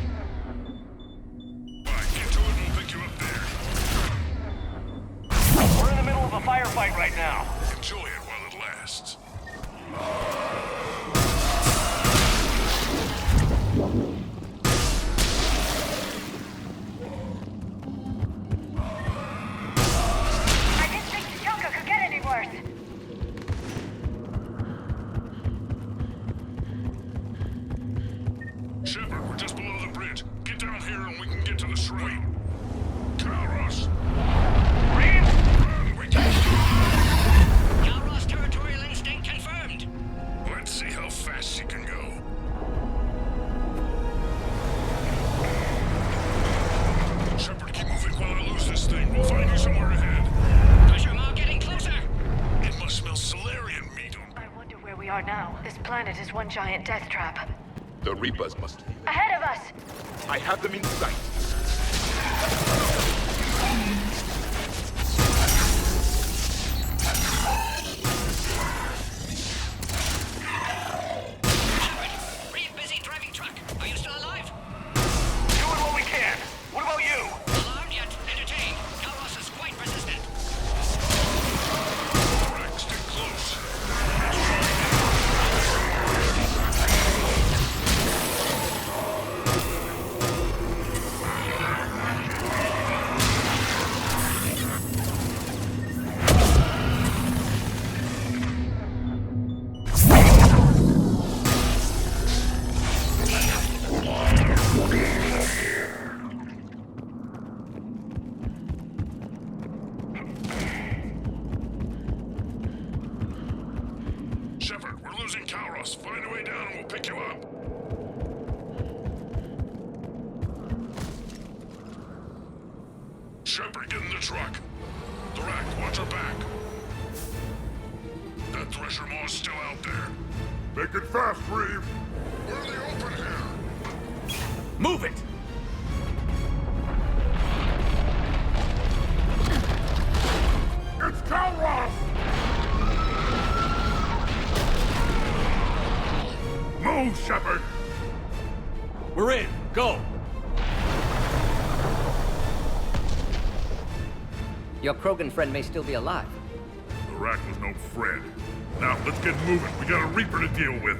Alright, get to it and we'll pick you up there. We're in the middle of a firefight right now. Enjoy it while it lasts. I didn't think Chunka could get any worse. Shepard, we're just below the bridge. Get down here and we can get to the shroud. Calros! Calros territorial instinct confirmed. Let's see how fast she can go. Shepard, keep moving while I lose this thing. We'll find you somewhere ahead. Pressure mark getting closer. It must smell Solarian meat on. I wonder where we are now. This planet is one giant death trap. The Reapers must... Ahead of us! I have them in sight. Reeve busy driving truck. Are you still alive? Doing what we can. What about you? Alarmed yet entertained. Calros is quite resistant. Alright, stick close. Shepard, we're losing Calros. Find a way down and we'll pick you up. Shepard, get in the truck. The rack, watch her back. That Thresher Maw's still out there. Make it fast, Reeve. We're in the open here. Move it! It's Calros! Move, Shepard! We're in. Go! Your Krogan friend may still be alive. The rack was no friend. Now, let's get moving. We got a Reaper to deal with.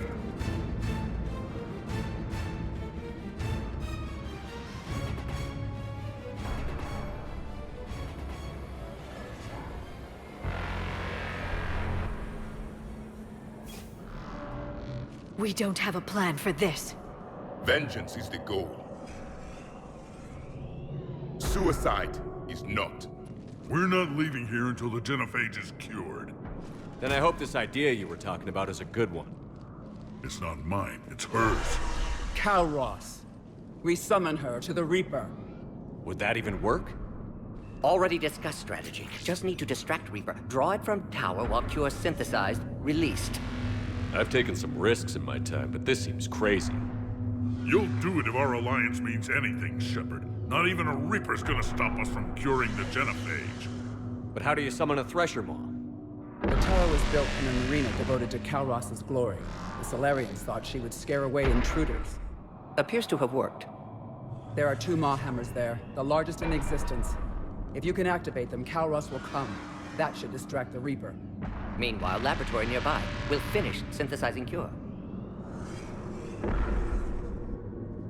We don't have a plan for this. Vengeance is the goal. Suicide is not. We're not leaving here until the genophage is cured. Then I hope this idea you were talking about is a good one. It's not mine, it's hers. Kalros. We summon her to the Reaper. Would that even work? Already discussed strategy. Just need to distract Reaper. Draw it from tower while Cure synthesized, released. I've taken some risks in my time, but this seems crazy. You'll do it if our alliance means anything, Shepard. Not even a Reaper's gonna stop us from curing the genophage. But how do you summon a Thresher Maw? The tower was built in an arena devoted to Kalros's glory. The Solarians thought she would scare away intruders. Appears to have worked. There are 2 Maw hammers there, the largest in existence. If you can activate them, Kalros will come. That should distract the Reaper. Meanwhile, laboratory nearby. We'll finish synthesizing Cure.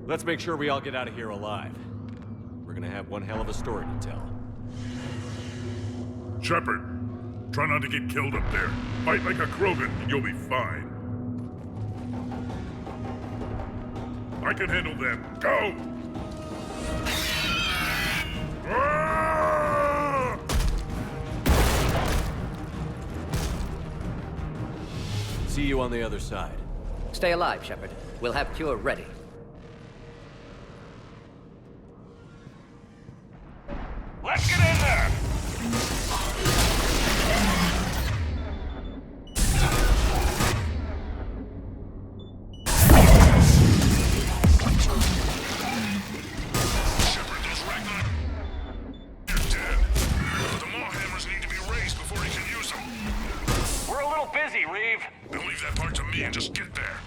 Let's make sure we all get out of here alive. We're gonna have one hell of a story to tell. Shepard, try not to get killed up there. Fight like a Krogan and you'll be fine. I can handle them. Go! Ah! See you on the other side. Stay alive, Shepard. We'll have Cure ready. Let's get in there! Shepard, those Ragnar... You're dead. The Maw hammers need to be raised before he can use them. We're a little busy, Reeve. Then leave that part to me and just get there.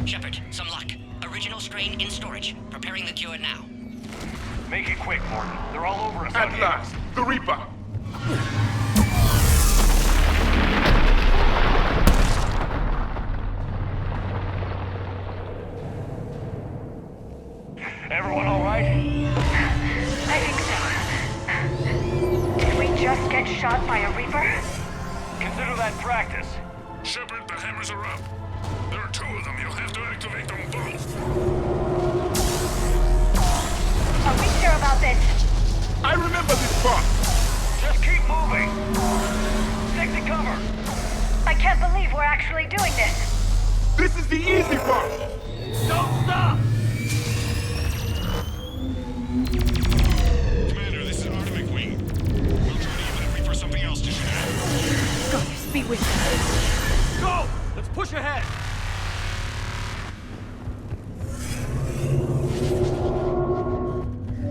Shepard, some luck. Original strain in storage. Preparing the cure now. Make it quick, Morton. They're all over us out At here. last, the Reaper! Everyone all right? I think so. Did we just get shot by a Reaper? Consider that practice. Shepard, the hammers are up. There are 2 of them. You'll have to activate them both. Are we sure about this? I remember this part! Just keep moving. Stick to cover. I can't believe we're actually doing this. This is the easy part! Don't stop! Commander, this is Remake Wing. We'll try to give that Reaper something else to shoot at. Goddess be with you. Go! Let's push ahead!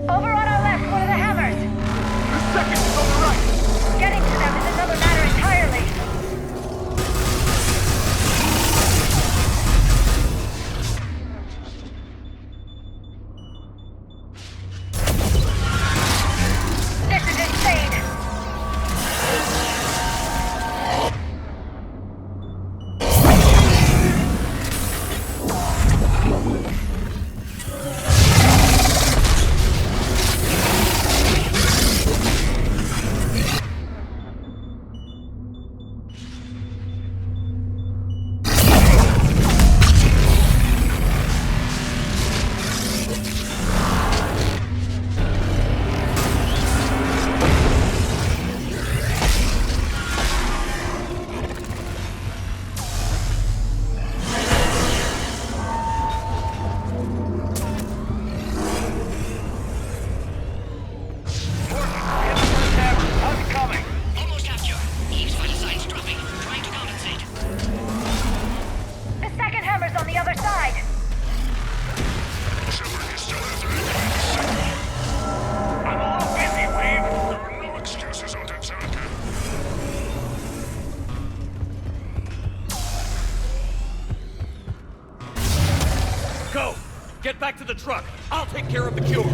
Over on our left, one of the hammers. The second is on the right! Getting to them is another matter entirely. This is insane. Get back to the truck. I'll take care of the cure.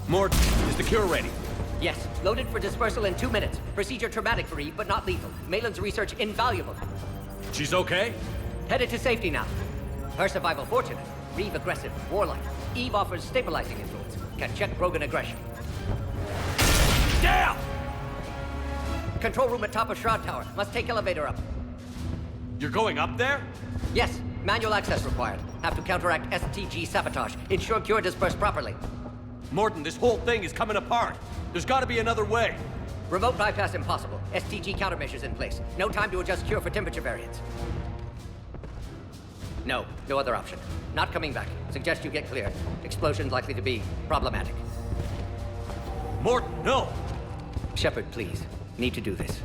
Mort, is the cure ready? Yes, loaded for dispersal in 2 minutes. Procedure traumatic for Eve, but not lethal. Malin's research invaluable. She's okay? Headed to safety now. Her survival fortunate. Reeve aggressive, warlike. Eve offers stabilizing influence. Can check Krogan aggression. Damn! Control room at top of Shroud Tower. Must take elevator up. You're going up there? Yes, manual access required. Have to counteract STG sabotage. Ensure cure dispersed properly. Morton, this whole thing is coming apart. There's gotta be another way. Remote bypass impossible. STG countermeasures in place. No time to adjust cure for temperature variance. No other option. Not coming back. Suggest you get clear. Explosion's likely to be problematic. Morton, no! Shepard, please. Need to do this.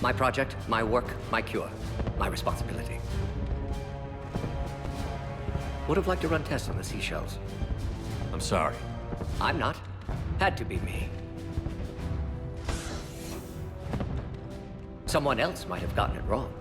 My project, my work, my cure. My responsibility. Would have liked to run tests on the seashells. I'm sorry. I'm not. Had to be me. Someone else might have gotten it wrong.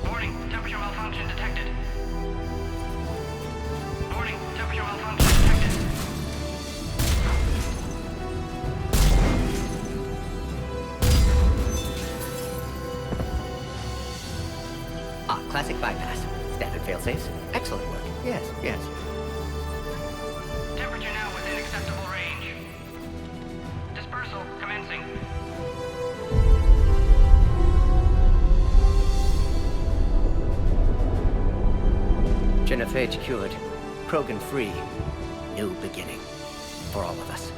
Warning, temperature malfunction detected. Warning, temperature malfunction detected. Classic bypass. Standard failsafes. Excellent work. Yes. Temperature now within acceptable range. Dispersal commencing. Genophage cured. Krogan free. New beginning. For all of us.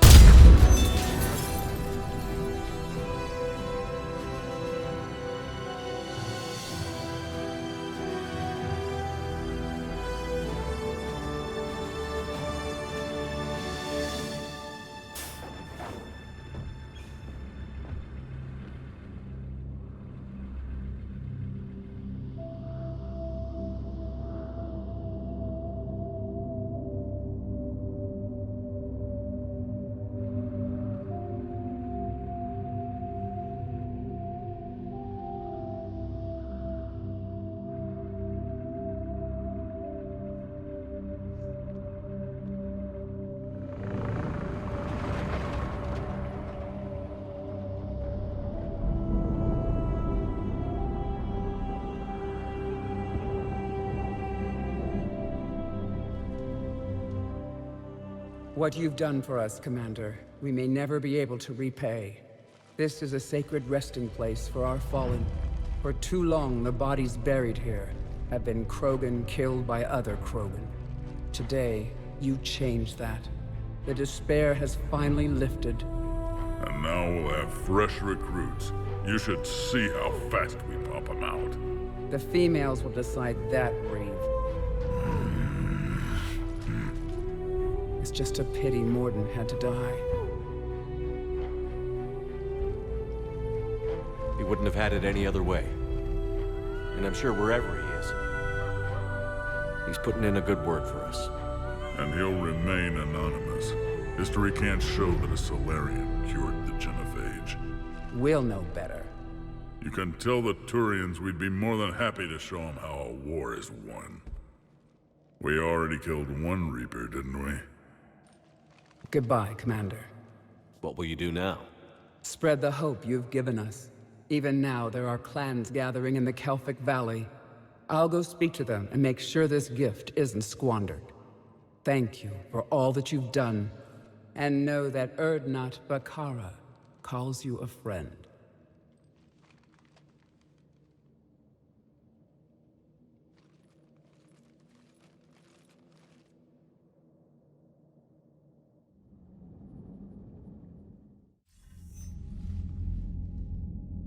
What you've done for us, Commander, we may never be able to repay. This is a sacred resting place for our fallen. For too long, the bodies buried here have been Krogan killed by other Krogan. Today, you changed that. The despair has finally lifted. And now we'll have fresh recruits. You should see how fast we pop them out. The females will decide that, Reeve. It's just a pity Morden had to die. He wouldn't have had it any other way. And I'm sure wherever he is, he's putting in a good word for us. And he'll remain anonymous. History can't show that a Solarian cured the genophage. We'll know better. You can tell the Turians we'd be more than happy to show them how a war is won. We already killed one Reaper, didn't we? Goodbye, Commander. What will you do now? Spread the hope you've given us. Even now, there are clans gathering in the Kelphic Valley. I'll go speak to them and make sure this gift isn't squandered. Thank you for all that you've done. And know that Erdnot Bakara calls you a friend.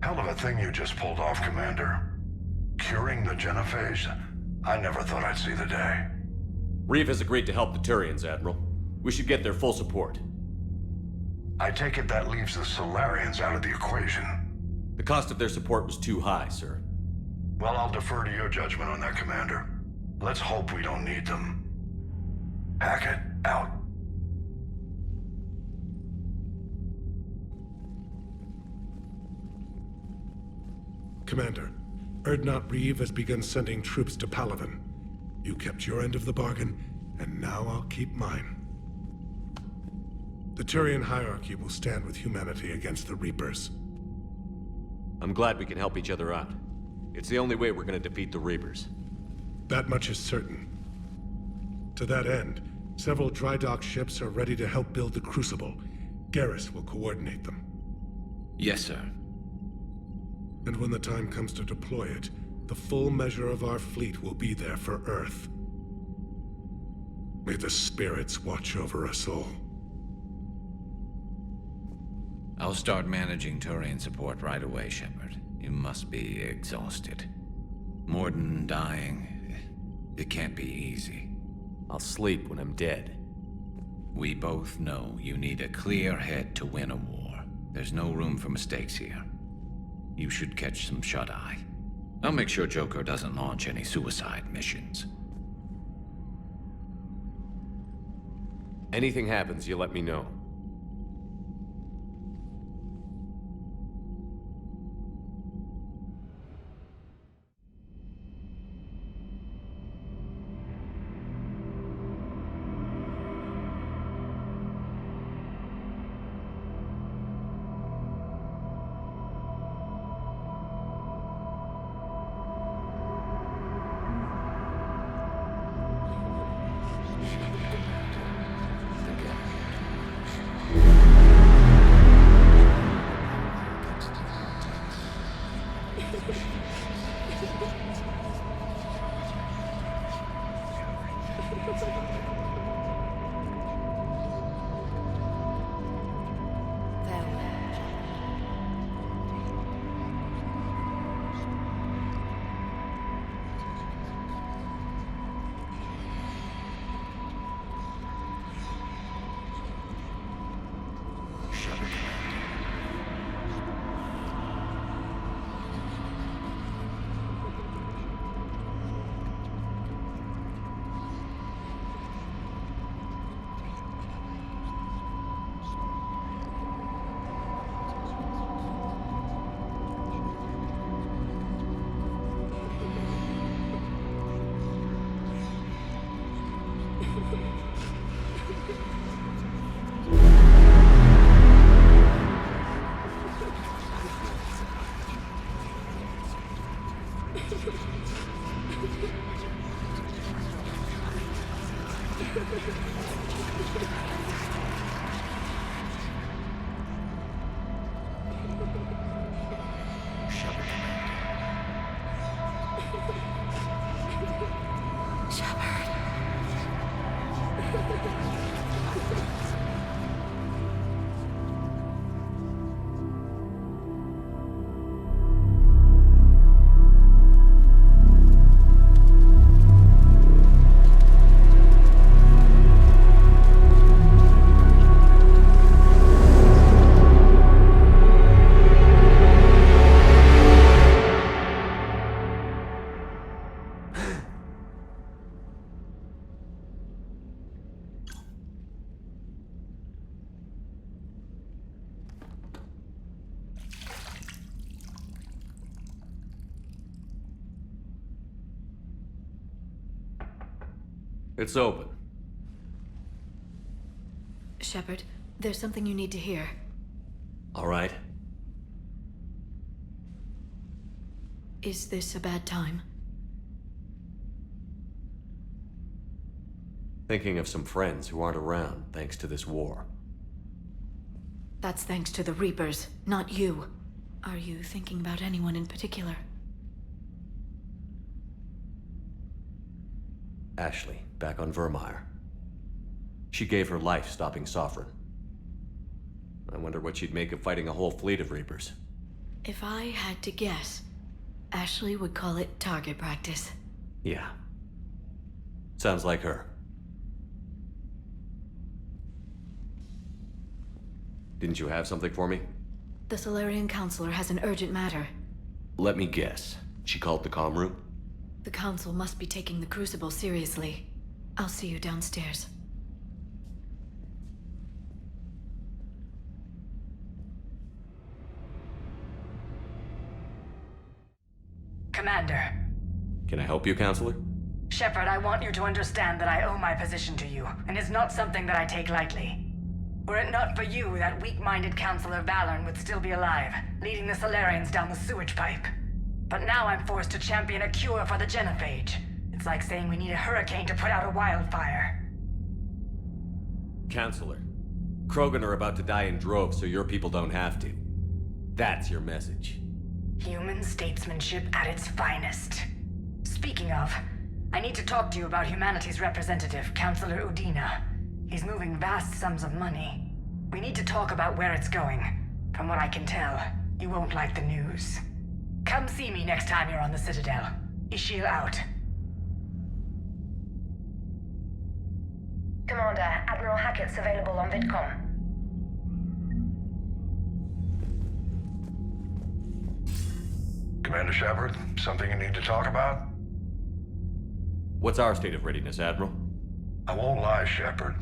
Hell of a thing you just pulled off, Commander. Curing the genophage? I never thought I'd see the day. Reeve has agreed to help the Turians, Admiral. We should get their full support. I take it that leaves the Solarians out of the equation. The cost of their support was too high, sir. Well, I'll defer to your judgment on that, Commander. Let's hope we don't need them. Hackett, out. Commander, Erdnot Reeve has begun sending troops to Palaven. You kept your end of the bargain, and now I'll keep mine. The Turian hierarchy will stand with humanity against the Reapers. I'm glad we can help each other out. It's the only way we're gonna defeat the Reapers. That much is certain. To that end, several dry dock ships are ready to help build the Crucible. Garrus will coordinate them. Yes, sir. And when the time comes to deploy it, the full measure of our fleet will be there for Earth. May the spirits watch over us all. I'll start managing Turian support right away, Shepard. You must be exhausted. Morden dying, it can't be easy. I'll sleep when I'm dead. We both know you need a clear head to win a war. There's no room for mistakes here. You should catch some shut-eye. I'll make sure Joker doesn't launch any suicide missions. Anything happens, you let me know. It's open. Shepard, there's something you need to hear. All right. Is this a bad time? Thinking of some friends who aren't around thanks to this war. That's thanks to the Reapers, not you. Are you thinking about anyone in particular? Ashley, back on Vermeer. She gave her life stopping Sovereign. I wonder what she'd make of fighting a whole fleet of Reapers. If I had to guess, Ashley would call it target practice. Yeah. Sounds like her. Didn't you have something for me? The Solarian Counselor has an urgent matter. Let me guess. She called the comm room? The Council must be taking the Crucible seriously. I'll see you downstairs. Commander. Can I help you, Counselor? Shepard, I want you to understand that I owe my position to you, and it's not something that I take lightly. Were it not for you, that weak-minded Counselor Valorn would still be alive, leading the Solarians down the sewage pipe. But now I'm forced to champion a cure for the genophage. It's like saying we need a hurricane to put out a wildfire. Counselor, Krogan are about to die in droves so your people don't have to. That's your message. Human statesmanship at its finest. Speaking of, I need to talk to you about humanity's representative, Counselor Udina. He's moving vast sums of money. We need to talk about where it's going. From what I can tell, you won't like the news. Come see me next time you're on the Citadel. Ishil out. Commander, Admiral Hackett's available on VidCom. Commander Shepard, something you need to talk about? What's our state of readiness, Admiral? I won't lie, Shepard.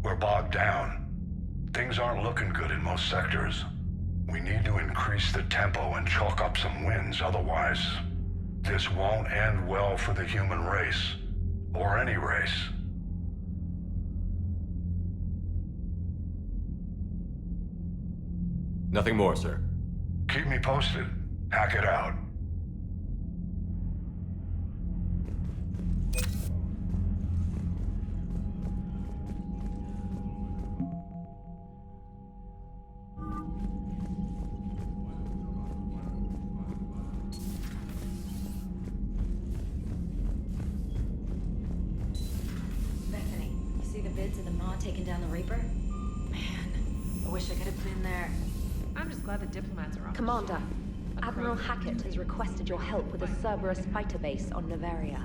We're bogged down. Things aren't looking good in most sectors. We need to increase the tempo and chalk up some wins, otherwise this won't end well for the human race. Or any race. Nothing more, sir. Keep me posted. Hackett out. Bethany, you see the vids of the Maw taking down the Reaper? Man, I wish I could have been there. I'm just glad the diplomats are off. Commander, Admiral Hackett has requested your help with a Cerberus fighter base on Novaria.